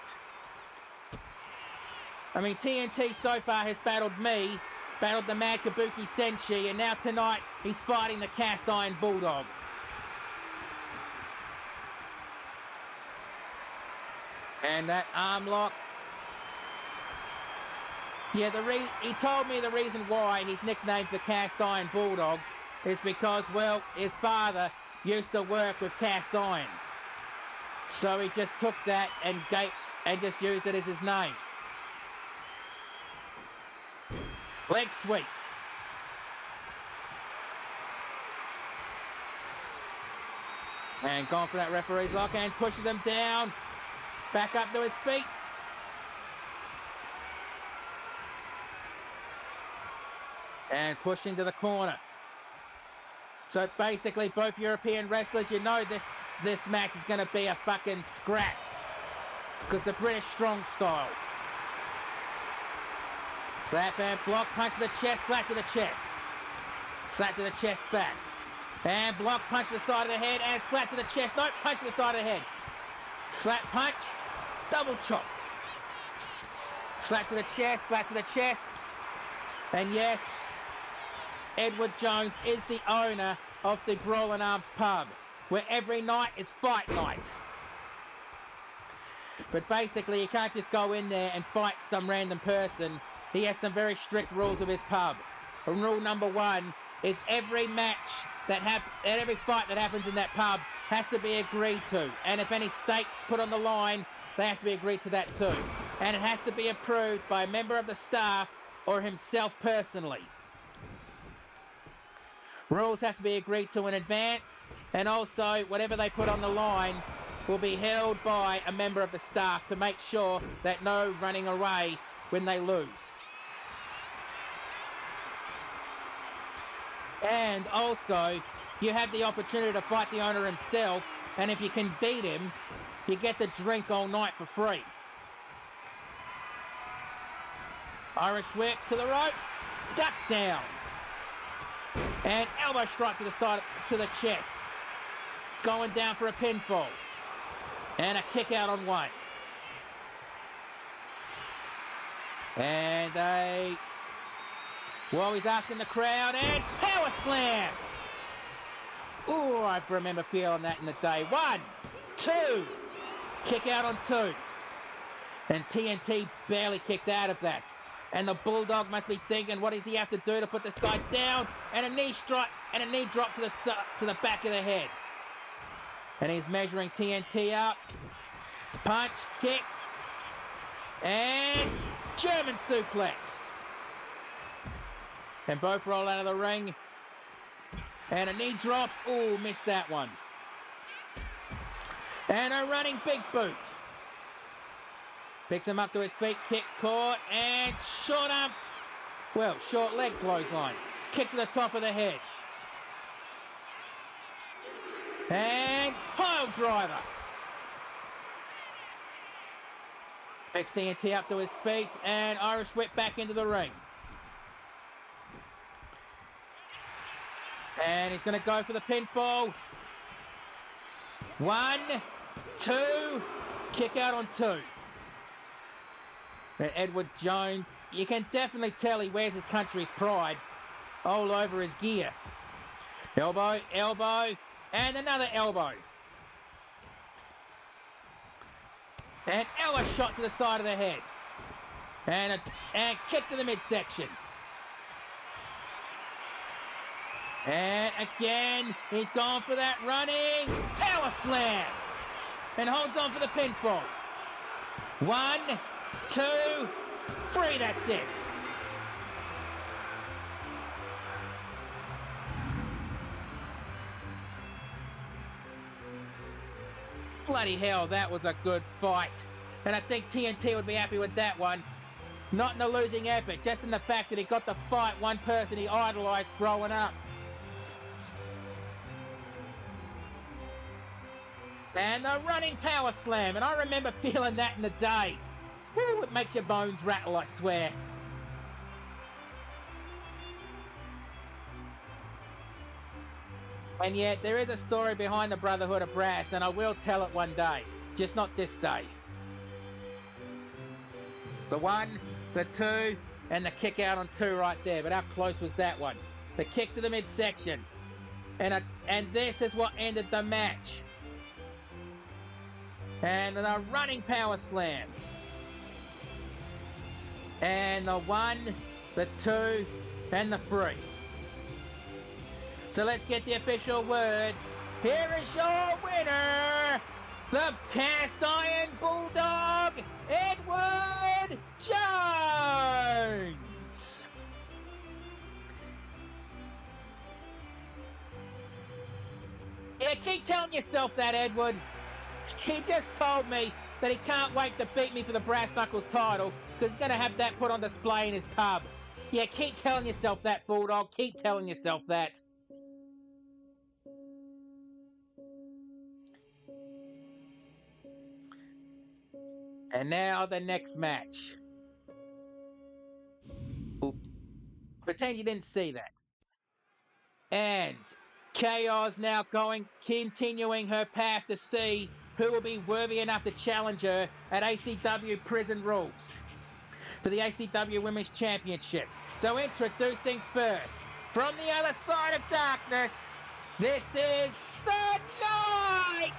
Speaker 1: I mean, TNT so far has battled me, battled the Mad Kabuki Senshi, and now tonight he's fighting the Cast Iron Bulldog. And that arm lock. Yeah, he told me the reason why he's nicknamed the Cast Iron Bulldog is because, well, his father used to work with cast iron. So he just took that and just used it as his name. Leg sweep. And going for that referee's lock and pushes him down. Back up to his feet. And pushing to the corner. So basically both European wrestlers, you know this match is going to be a fucking scrap. Because the British strong style. Slap and block, punch to the chest, slap to the chest. Slap to the chest back. And block, punch to the side of the head, and slap to the chest. No, punch to the side of the head. Slap, punch, double chop. Slap to the chest, slap to the chest. And yes, Edward Jones is the owner of the Brawling Arms Pub, where every night is fight night. But basically, you can't just go in there and fight some random person. He has some very strict rules of his pub. And rule number one is every every fight that happens in that pub has to be agreed to. And if any stakes put on the line, they have to be agreed to that too. And it has to be approved by a member of the staff or himself personally. Rules have to be agreed to in advance, and also whatever they put on the line will be held by a member of the staff to make sure that no running away when they lose. And also, you have the opportunity to fight the owner himself, and if you can beat him, you get the drink all night for free. Irish whip to the ropes, duck down. And elbow strike to the side, to the chest. Going down for a pinfall. And a kick out on one. And he's asking the crowd, and power slam. Ooh, I remember feeling that in the day. 1, 2. Kick out on 2. And TNT barely kicked out of that. And the Bulldog must be thinking, what does he have to do to put this guy down? And a knee strike and a knee drop to the back of the head. And he's measuring TNT up. Punch, kick. And German suplex. And both roll out of the ring. And a knee drop. Oh, missed that one. And a running big boot. Picks him up to his feet, kick caught, and short arm. Well, short leg clothesline. Kick to the top of the head. And pile driver. Picks TNT up to his feet, and Irish whip back into the ring. And he's going to go for the pinfall. 1, 2, kick out on 2. And Edward Jones, you can definitely tell he wears his country's pride all over his gear. Elbow, elbow, and another elbow. And Ella shot to the side of the head. And kick to the midsection. And again, he's gone for that running power slam. And holds on for the pinfall. 1, 2, 3, that's it. Bloody hell, that was a good fight. And I think TNT would be happy with that one. Not in a losing effort, just in the fact that he got to fight one person he idolised growing up. And the running power slam, and I remember feeling that in the day. Woo, it makes your bones rattle, I swear. And yet, there is a story behind the Brotherhood of Brass, and I will tell it one day. Just not this day. The 1, the 2, and the kick out on 2 right there. But how close was that one? The kick to the midsection. And this is what ended the match. And the running power slam. And the 1, the 2, and the 3. So let's get the official word. Here is your winner, the Cast Iron Bulldog, Edward Jones. Yeah, keep telling yourself that, Edward. He just told me that he can't wait to beat me for the Brass Knuckles title because he's going to have that put on display in his pub. Yeah, keep telling yourself that, Bulldog. Keep telling yourself that. And now the next match. Oop. Pretend you didn't see that. And Chaos now continuing her path to see who will be worthy enough to challenge her at ACW Prison Rules for the ACW Women's Championship. So introducing first, from the other side of darkness, this is the Night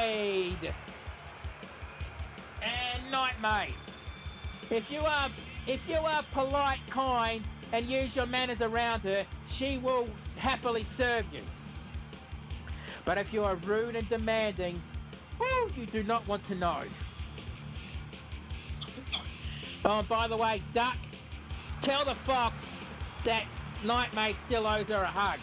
Speaker 1: Maid! And Night Maid, if you are polite, kind, and use your manners around her, she will happily serve you. But if you are rude and demanding, well, you do not want to know. Oh, and by the way, Duck, tell the Fox that Night Maid still owes her a hug.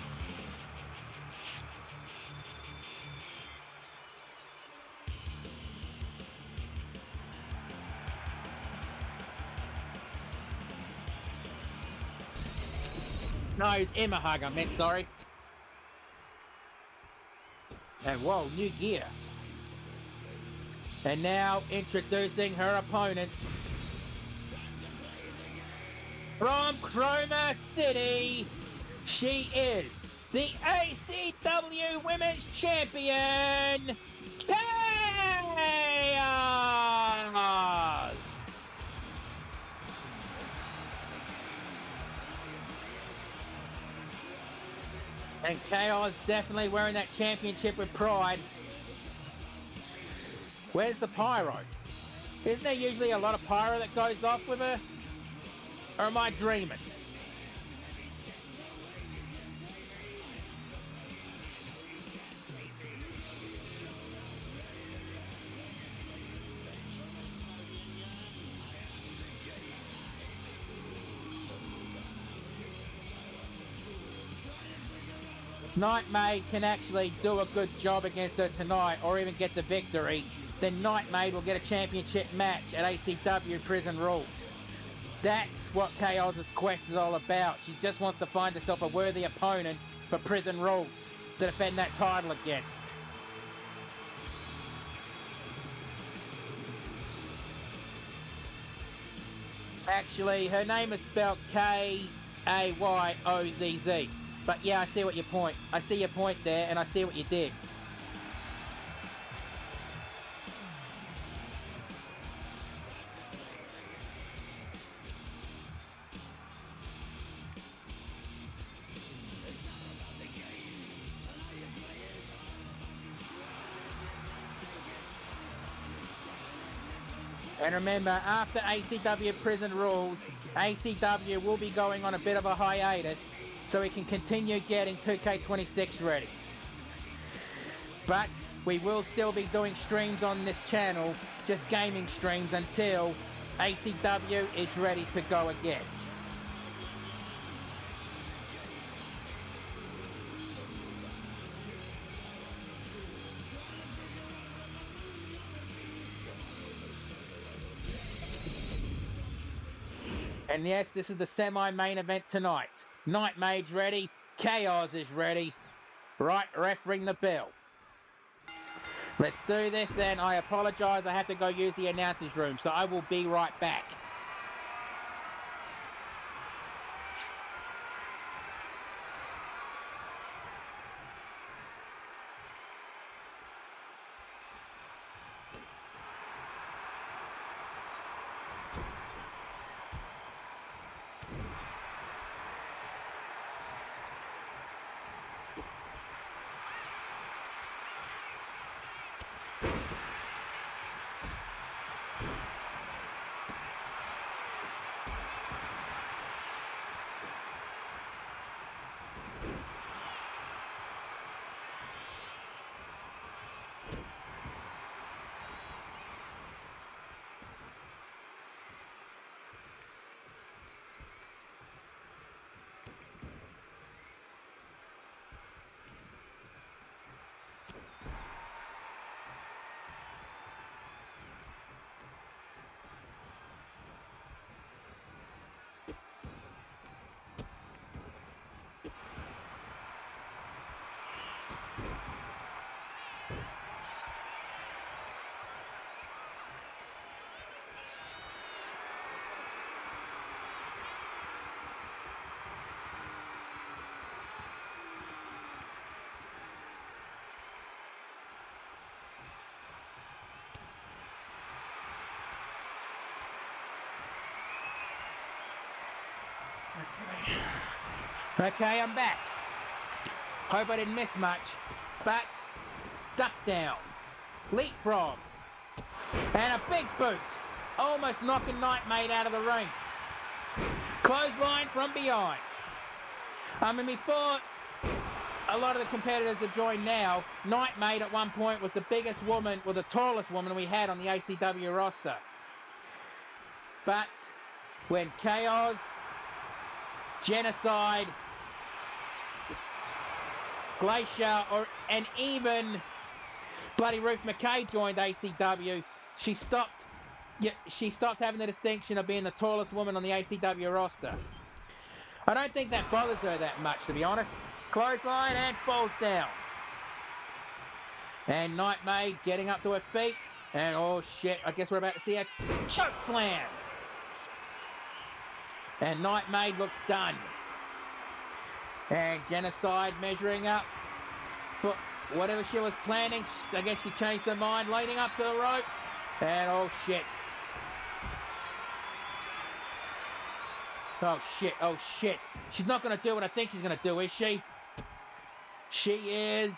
Speaker 1: No, it's Emma hug, I meant, sorry. And whoa, new gear. And now introducing her opponent. From Chroma City, she is the ACW Women's Champion, Chaos! And Chaos definitely wearing that championship with pride. Where's the pyro? Isn't there usually a lot of pyro that goes off with her? Or am I dreaming? Nightmaid can actually do a good job against her tonight or even get the victory, then Nightmaid will get a championship match at ACW Prison Rules. That's what Chaos's quest is all about. She just wants to find herself a worthy opponent for Prison Rules to defend that title against. Actually, her name is spelled K-A-Y-O-Z-Z. But yeah, I see what your point. I see your point there, and I see what you did. And remember, after ACW Prison Rules, ACW will be going on a bit of a hiatus so we can continue getting 2K26 ready. But we will still be doing streams on this channel, just gaming streams, until ACW is ready to go again. And yes, this is the semi-main event tonight. Nightmaid's ready, Chaos is ready. Right, ref, ring the bell. Let's do this, and I apologise, I have to go use the announcer's room, so I will be right back. Okay, I'm back. Hope I didn't miss much, but duck down, leapfrog, and a big boot, almost knocking Nightmaid out of the ring. Clothesline from behind. I mean, before a lot of the competitors have joined now, Nightmaid at one point was the biggest woman, or the tallest woman we had on the ACW roster. But when Chaos, Genocide, Glacier, and even bloody Ruth McKay joined ACW, she stopped having the distinction of being the tallest woman on the ACW roster. I don't think that bothers her that much, to be honest. Clothesline and falls down. And Nightmaid getting up to her feet. And oh shit, I guess we're about to see a choke slam. And Nightmaid looks done. And Genocide measuring up for whatever she was planning. I guess she changed her mind, leading up to the ropes. And oh shit. Oh shit, oh shit. She's not going to do what I think she's going to do, is she? She is.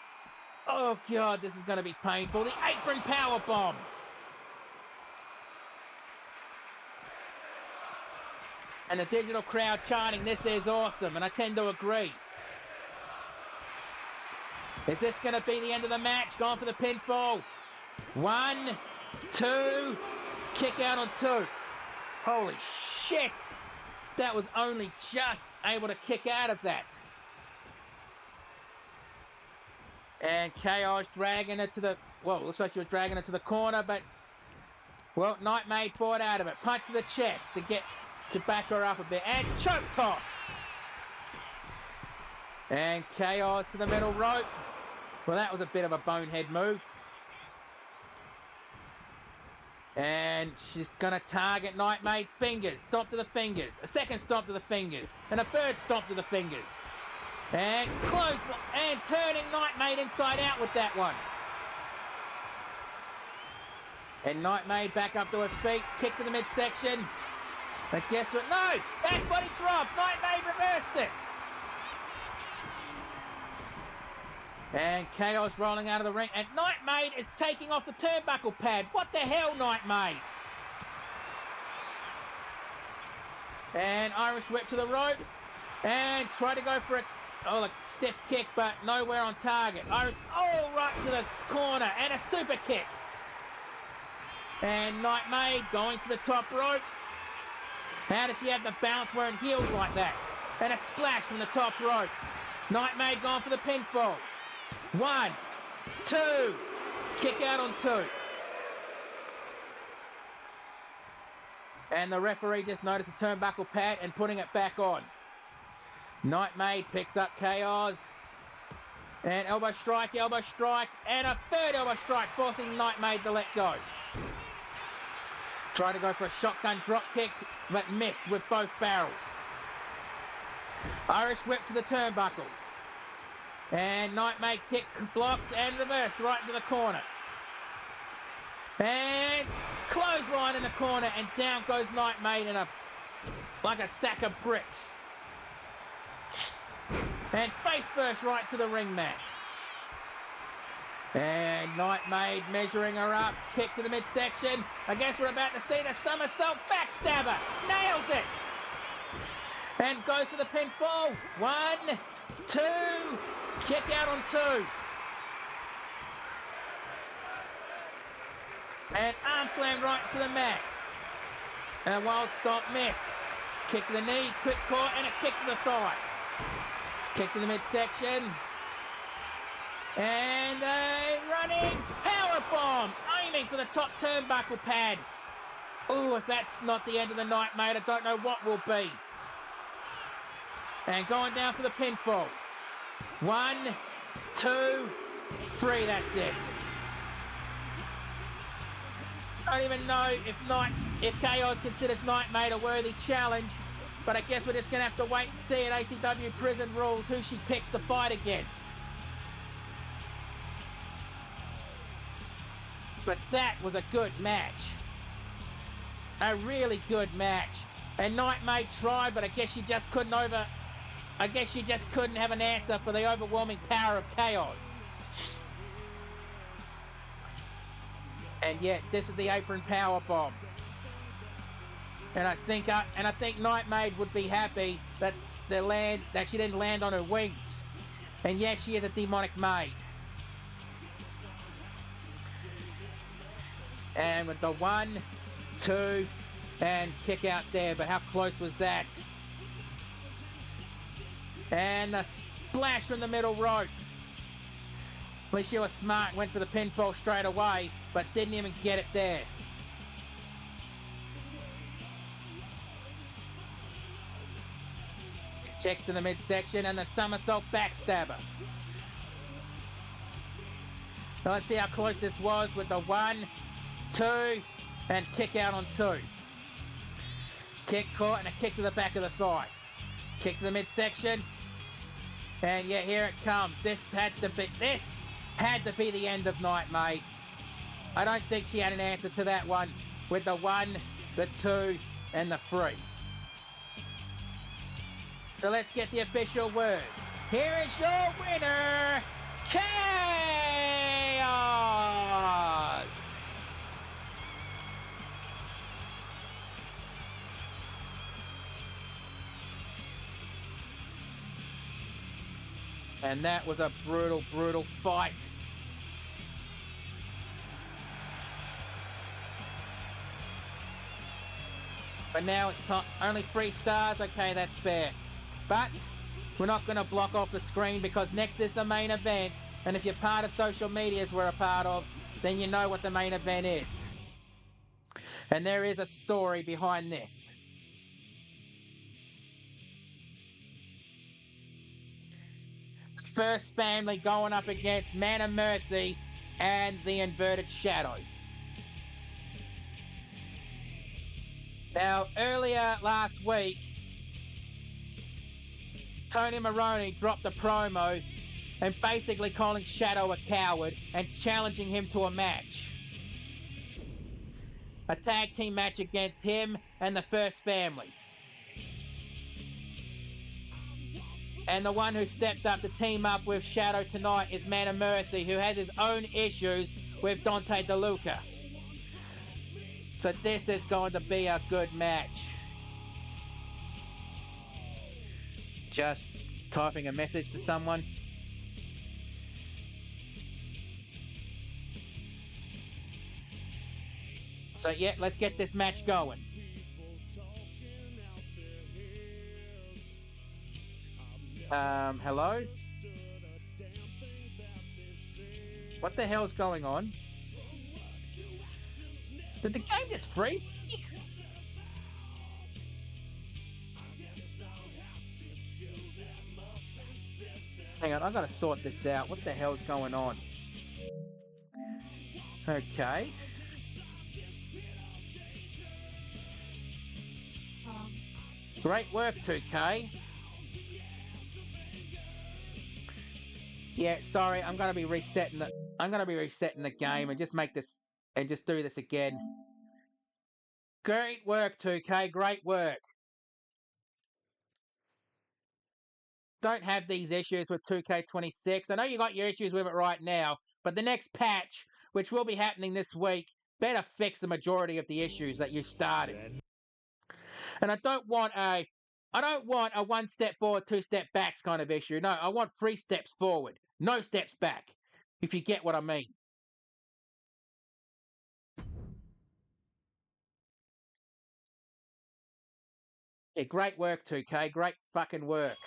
Speaker 1: Oh god, this is going to be painful. The apron powerbomb. And the digital crowd chanting, "This is awesome," and I tend to agree. Is this going to be the end of the match? Going for the pinfall. 1, 2, kick out on 2. Holy shit. That was only just able to kick out of that. And Chaos dragging it to the... Well, looks like she was dragging it to the corner, but... Well, Nightmaid fought out of it. Punch to the chest to back her up a bit. And choke toss. And Chaos to the middle rope. Well, that was a bit of a bonehead move. And she's going to target Nightmaid's fingers. Stomp to the fingers. A second stomp to the fingers. And a third stomp to the fingers. And close. And turning Nightmaid inside out with that one. And Nightmaid back up to her feet. Kick to the midsection. But guess what? No! Back body drop. Nightmaid reversed it. And Chaos rolling out of the ring. And Nightmaid is taking off the turnbuckle pad. What the hell, Nightmaid? And Irish whip to the ropes. And try to go for a stiff kick, but nowhere on target. Irish, right to the corner. And a super kick. And Nightmaid going to the top rope. How does she have the balance wearing heels like that? And a splash from the top rope. Nightmaid going for the pinfall. 1, 2, kick out on 2. And the referee just noticed the turnbuckle pad and putting it back on. Nightmaid picks up Chaos. And elbow strike, and a third elbow strike, forcing Nightmaid to let go. Try to go for a shotgun drop kick, but missed with both barrels. Irish whip to the turnbuckle. And Nightmaid kick blocked and reversed right into the corner. And clothesline in the corner, and down goes Nightmaid like a sack of bricks. And face first right to the ring mat. And Nightmaid measuring her up, kick to the midsection. I guess we're about to see the somersault backstabber. Nails it. And goes for the pinfall. 1, 2, kick out on 2. And arm slam right to the mat. And a wild stomp missed. Kick to the knee, quick caught, and a kick to the thigh. Kick to the midsection. And a running power bomb, aiming for the top turnbuckle pad. Oh, if that's not the end of the night, mate, I don't know what will be. And going down for the pinfall. 1, 2, 3, that's it. Don't even know if Chaos considers Nightmaid a worthy challenge, but I guess we're just going to have to wait and see at ACW Prison Rules who she picks to fight against. But that was a good match. A really good match. And Nightmaid tried, but I guess she just couldn't have an answer for the overwhelming power of Chaos. And yet, this is the apron power bomb. And I think Nightmaid would be happy that she didn't land on her wings. And yes, she is a demonic maid. And with the 1, 2, and kick out there, but how close was that? And the splash from the middle rope. At least she was smart, went for the pinfall straight away, but didn't even get it there. Check to the midsection and the somersault backstabber. So let's see how close this was with the 1, 2, and kick out on 2. Kick caught and a kick to the back of the thigh. Kick to the midsection. And yeah, here it comes. This had to be the end of Nightmaid. I don't think she had an answer to that one with the 1, the 2, and the 3. So let's get the official word. Here is your winner, Chaos! And that was a brutal, brutal fight. But now it's time. Only 3 stars. Okay, that's fair. But we're not going to block off the screen because next is the main event. And if you're part of social media as we're a part of, then you know what the main event is. And there is a story behind this. First family going up against Man of Mercy and the Inverted Shadow. Now, earlier last week, Tony Maroney dropped a promo and basically calling Shadow a coward and challenging him to a match. A tag team match against him and the First Family. And the one who stepped up to team up with Shadow tonight is Man of Mercy, who has his own issues with Dante DeLuca. So this is going to be a good match. Just typing a message to someone. So yeah, let's get this match going. Hello? What the hell's going on? Did the game just freeze? Hang on, I've got to sort this out. What the hell's going on? Okay. Great work, 2K. Yeah, sorry, I'm gonna be resetting the game and just make this and just do this again. Great work, 2K, great work. Don't have these issues with 2K26. I know you got your issues with it right now, but the next patch, which will be happening this week, better fix the majority of the issues that you started. And I don't want a one step forward, two step backs kind of issue. No, I want 3 steps forward, no steps back, if you get what I mean. Yeah, great work, 2K. Great fucking work.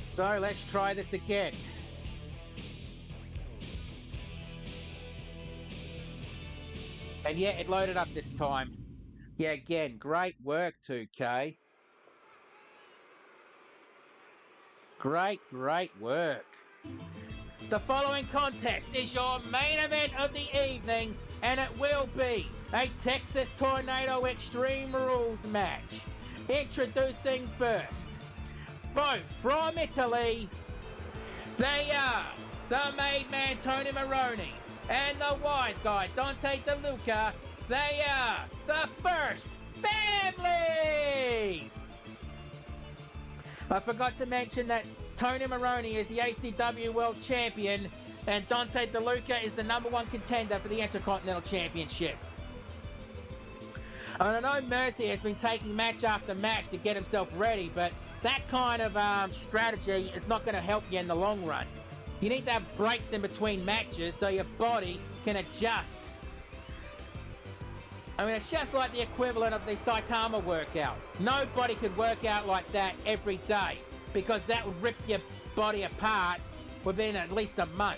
Speaker 1: So let's try this again. And yeah, it loaded up this time. Yeah, again, great work, 2K. Great work. The following contest is your main event of the evening, and it will be a Texas Tornado Extreme Rules match. Introducing first, both from Italy, they are the Made Man Tony Maroney and the Wise Guy Dante DeLuca. They are the First Family! I forgot to mention that Tony Maroney is the ACW World Champion and Dante DeLuca is the #1 contender for the Intercontinental Championship. And I know Mercy has been taking match after match to get himself ready, but that kind of strategy is not going to help you in the long run. You need to have breaks in between matches so your body can adjust. I mean, it's just like the equivalent of the Saitama workout. Nobody could work out like that every day because that would rip your body apart within at least a month.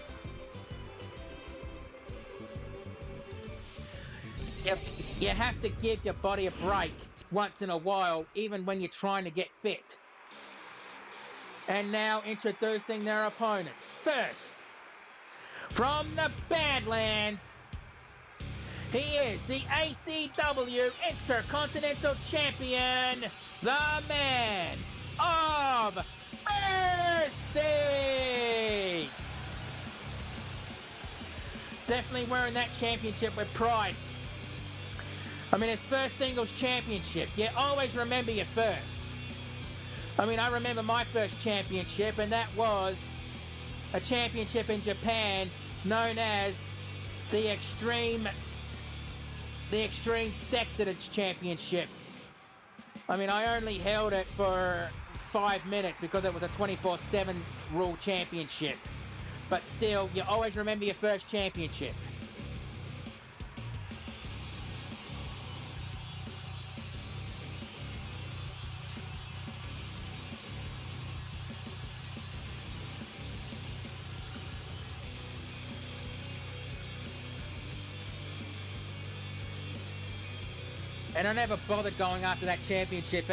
Speaker 1: You have to give your body a break once in a while, even when you're trying to get fit. And now introducing their opponents. First, from the Badlands, he is the ACW Intercontinental Champion, the Man of Mercy! Definitely wearing that championship with pride. I mean, his first singles championship. You always remember your first. I mean, I remember my first championship, and that was a championship in Japan known as the Extreme Decadence Championship. I mean, I only held it for 5 minutes because it was a 24/7 rule championship. But still, you always remember your first championship. And I never bothered going after that championship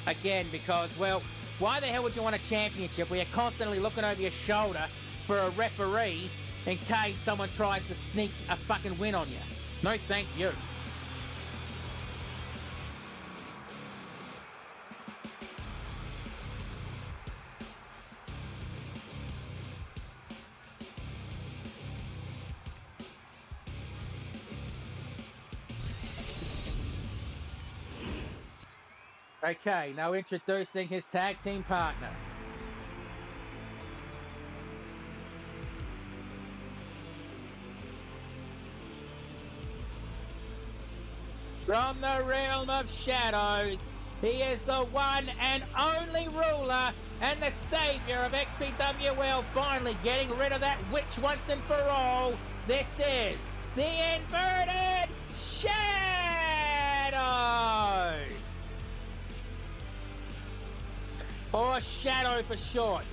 Speaker 1: again because, well, why the hell would you want a championship where you're constantly looking over your shoulder for a referee in case someone tries to sneak a fucking win on you? No, thank you. Okay, now introducing his tag team partner. From the realm of shadows, he is the one and only ruler and the savior of XPWL, finally getting rid of that witch once and for all. This is the Inverted Shadow! Or Shadow for short.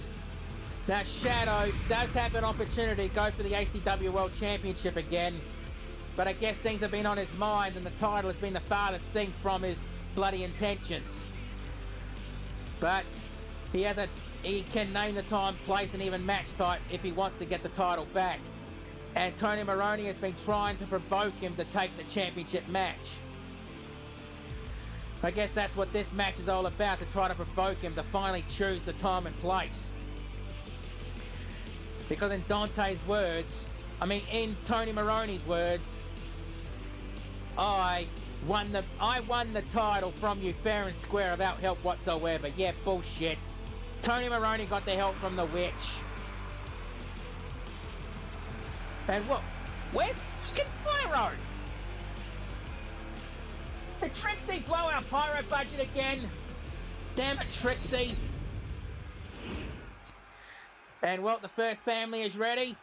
Speaker 1: Now Shadow does have an opportunity to go for the ACW World Championship again, but I guess things have been on his mind and the title has been the farthest thing from his bloody intentions. But he can name the time, place and even match type if he wants to get the title back. And Tony Maroney has been trying to provoke him to take the championship match. I guess that's what this match is all about, to try to provoke him to finally choose the time and place. Because in Dante's words, in Tony Maroney's words, I won the title from you fair and square without help whatsoever. Yeah, bullshit. Tony Maroney got the help from the witch. And what? Where's fucking Pyro? Did Trixie blow our pyro budget again? Damn it, Trixie. And well, the first family is ready.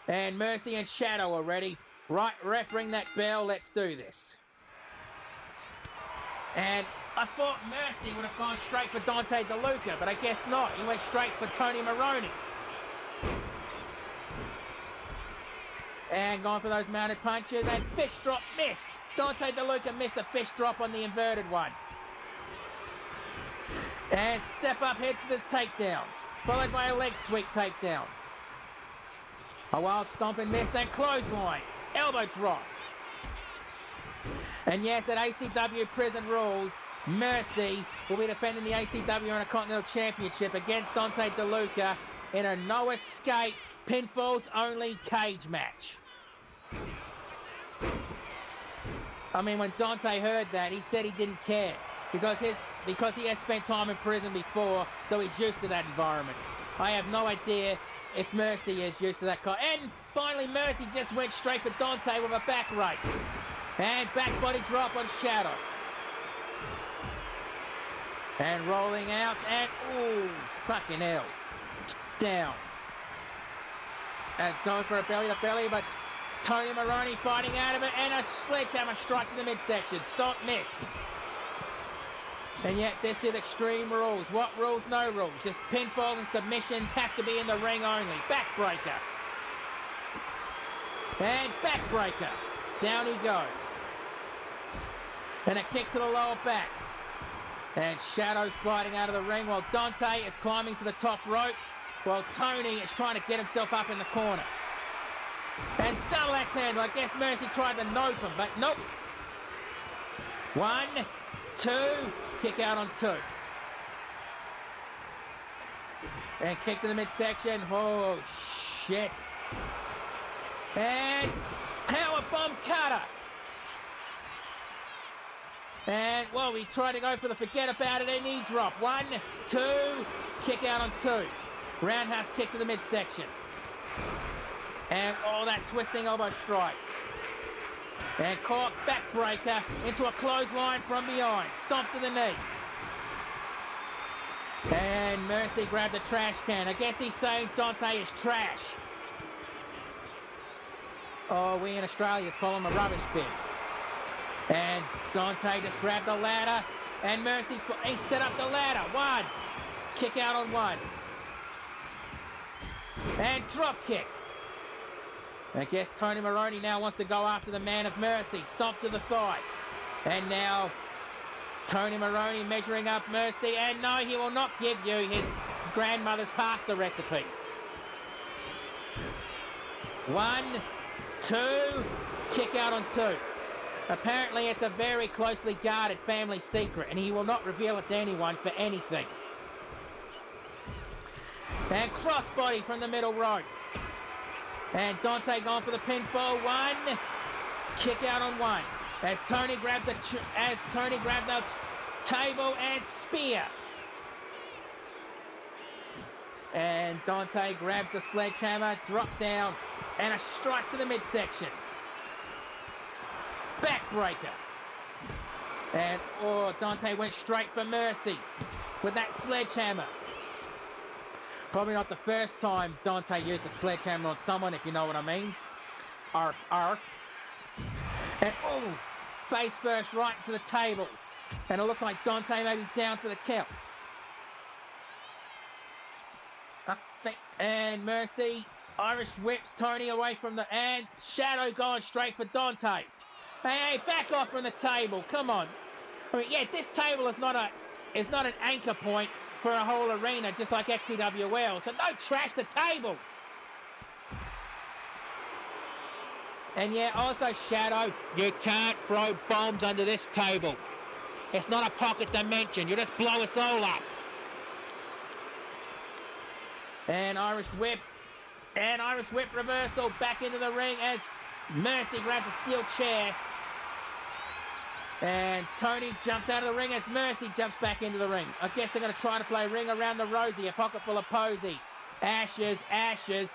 Speaker 1: And Mercy and Shadow are ready. Right, ref, ring that bell. Let's do this. And I thought Mercy would have gone straight for Dante DeLuca, but I guess not. He went straight for Tony Maroney. And going for those mounted punches. And fish drop missed. Dante DeLuca missed a fish drop on the inverted one. And step up heads to this takedown, followed by a leg sweep takedown. A wild stomp and missed, and clothesline. Elbow drop. And yes, at ACW Prison Rules, Mercy will be defending the ACW Intercontinental Championship against Dante DeLuca in a no escape, pinfalls only cage match. When Dante heard that, he said he didn't care because he has spent time in prison before, so he's used to that environment. I have no idea if Mercy is used to that kind. And finally, Mercy just went straight for Dante with a back rake. And back body drop on Shadow. And rolling out, and ooh, fucking hell. Down. And going for a belly to belly, but Tony Maroney fighting out of it, and a sledgehammer strike to the midsection. Stomp missed. And yet this is Extreme Rules. What rules? No rules. Just pinfall and submissions have to be in the ring only. Backbreaker. And backbreaker. Down he goes. And a kick to the lower back. And Shadow sliding out of the ring while Dante is climbing to the top rope, while Tony is trying to get himself up in the corner. And double axe handle. I guess Mercy tried to nope him, but nope. 1, 2, kick out on 2. And kick to the midsection. Oh, shit. And powerbomb cutter. And, well, he tried to go for the forget about it and knee drop. 1, 2, kick out on 2. Roundhouse kick to the midsection. And, oh, that twisting elbow strike. And caught backbreaker into a clothesline from behind. Stomp to the knee. And And Mercy grabbed the trash can. I guess he's saying Dante is trash. Oh, we in Australia call him a rubbish bin. And Dante just grabbed the ladder. And Mercy, he set up the ladder. One. Kick out on one. And drop kick. I guess Tony Maroney now wants to go after the man of Mercy. Stomp to the thigh. And now Tony Maroney measuring up Mercy. And no, he will not give you his grandmother's pasta recipe. 1, 2, kick out on 2. Apparently it's a very closely guarded family secret and he will not reveal it to anyone for anything. And crossbody from the middle rope. And Dante going for the pinfall. 1, kick out on 1. As Tony grabs the table and spear. And Dante grabs the sledgehammer, drop down, and a strike to the midsection. Backbreaker. And Dante went straight for Mercy with that sledgehammer. Probably not the first time Dante used a sledgehammer on someone, if you know what I mean. Arf, arf. And face first right to the table. And it looks like Dante may be down for the count. And Mercy, Irish whips Tony away from the... And Shadow going straight for Dante. Hey, back off from the table. Come on. I mean, yeah, this table is not an anchor point for a whole arena, just like XPWL. So don't trash the table. And yeah, also Shadow, you can't throw bombs under this table. It's not a pocket dimension. You'll just blow us all up. And Irish whip. And Irish whip reversal back into the ring as Mercy grabs a steel chair. And Tony jumps out of the ring as Mercy jumps back into the ring. I guess they're going to try to play Ring Around the Rosie, a pocket full of posy. Ashes, ashes.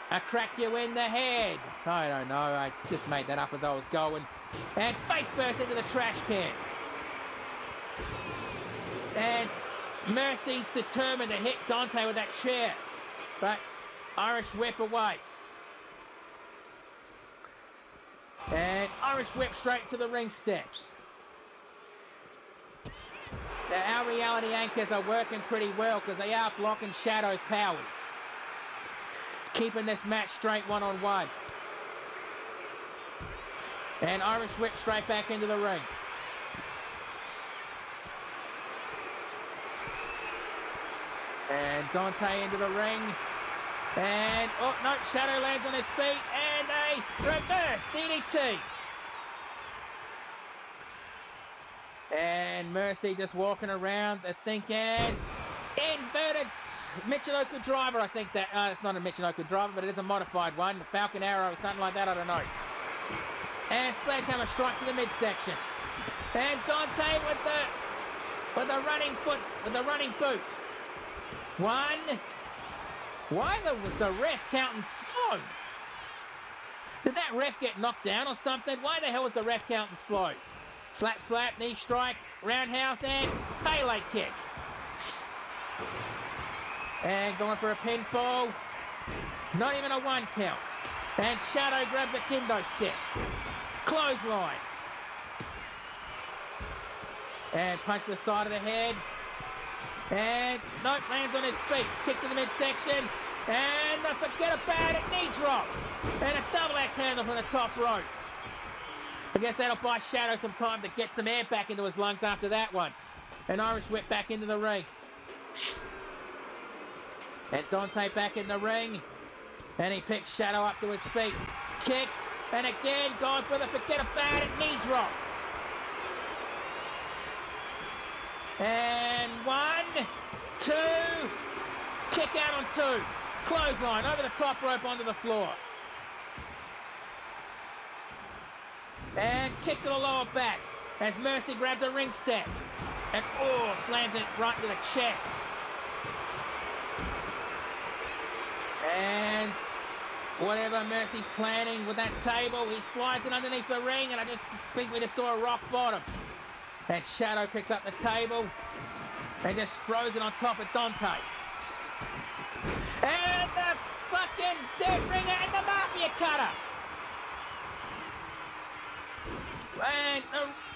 Speaker 1: I crack you in the head. I don't know, I just made that up as I was going. And face first into the trash can. And Mercy's determined to hit Dante with that chair. But Irish whip away. And Irish whip straight to the ring steps. Now, our reality anchors are working pretty well because they are blocking Shadow's powers. Keeping this match straight one-on-one. And Irish whip straight back into the ring. And Dante into the ring. And, oh, no, Shadow lands on his feet. And a reverse DDT. And Mercy just walking around thinking, inverted Michinoku driver, I think that, it's not a Michinoku driver, but it is a modified one. Falcon Arrow or something like that, I don't know. And sledgehammer strike to the midsection. And Dante with the running boot. 1. Why was the ref counting slow? Did that ref get knocked down or something? Why the hell was the ref counting slow? Slap, slap, knee strike, roundhouse, and Pele kick. And going for a pinfall. Not even a 1 count. And Shadow grabs a kendo stick. Clothesline. And punch to the side of the head. And nope, lands on his feet. Kick to the midsection. And forget about it, knee drop. And a double axe handle from the top rope. I guess that'll buy Shadow some time to get some air back into his lungs after that one. An Irish whip back into the ring. And Dante back in the ring. And he picks Shadow up to his feet. Kick. And again, going for the forget about it, knee drop. And 1, 2, kick out on 2. Clothesline over the top rope onto the floor. And kick to the lower back as Mercy grabs a ring step. And slams it right into the chest. And whatever Mercy's planning with that table, he slides it underneath the ring, and I just think we just saw a rock bottom. And Shadow picks up the table. and just throws it on top of Dante. And the fucking death ringer and the Mafia cutter.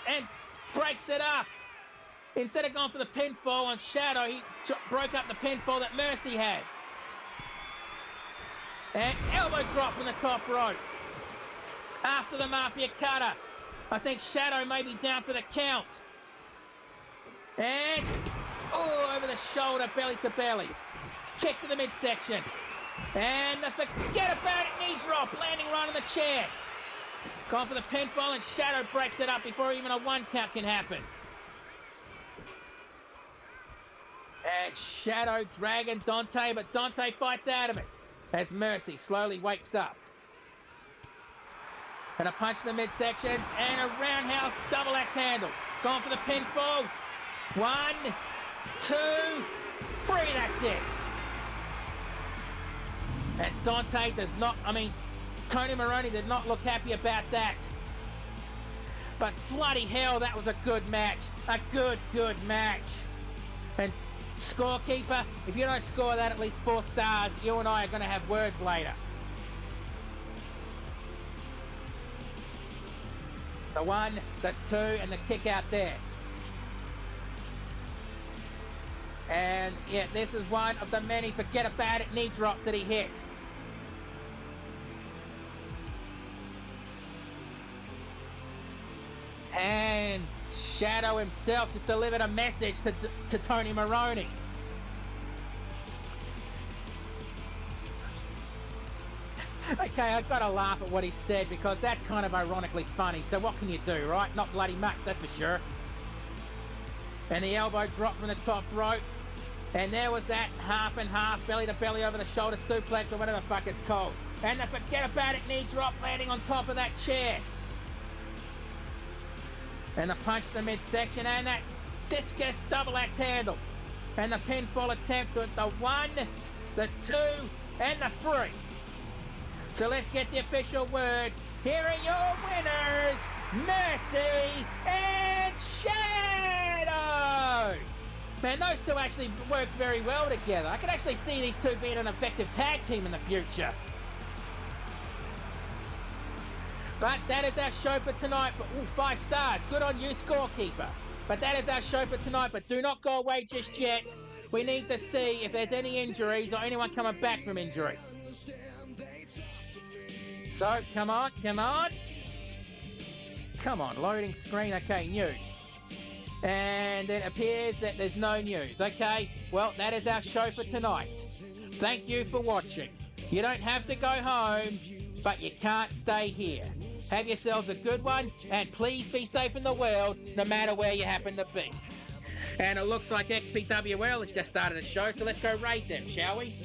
Speaker 1: And breaks it up. Instead of going for the pinfall on Shadow, he broke up the pinfall that Mercy had. And elbow drop from the top rope. After the Mafia cutter. I think Shadow may be down for the count. And, over the shoulder, belly to belly. Kick to the midsection. And the forget about it knee drop, landing right on the chair. Gone for the pinfall, and Shadow breaks it up before even a 1 count can happen. And Shadow dragging Dante, but Dante fights out of it as Mercy slowly wakes up. And a punch in the midsection, and a roundhouse double axe handle. Gone for the pinfall. 1, 2, 3, that's it. And Dante does not, Tony Maroney did not look happy about that. But bloody hell, that was a good match. A good match. And scorekeeper, if you don't score that at least 4 stars, you and I are going to have words later. The 1, the 2, and the kick out there. And yeah, this is one of the many forget about it knee drops that he hit. And Shadow himself just delivered a message to Tony Maroney. Okay, I've got to laugh at what he said because that's kind of ironically funny. So what can you do, right? Not bloody much, that's for sure. And the elbow drop from the top rope. And there was that half and half, belly to belly over the shoulder suplex or whatever the fuck it's called. And the forget about it knee drop landing on top of that chair. And the punch to the midsection and that discus double axe handle. And the pinfall attempt with the 1, the 2, and the 3. So let's get the official word. Here are your winners, Mercy and Shadow. Man, those two actually worked very well together. I could actually see these two being an effective tag team in the future. But that is our show for tonight. 5 stars. Good on you, scorekeeper. But that is our show for tonight. But do not go away just yet. We need to see if there's any injuries or anyone coming back from injury. So, come on. Come on, loading screen. Okay, news. And it appears that there's no news. Okay, well, that is our show for tonight. Thank you for watching. You don't have to go home, but you can't stay here. Have yourselves a good one, and please be safe in the world, no matter where you happen to be. And it looks like XPWL has just started a show, so let's go raid them, shall we?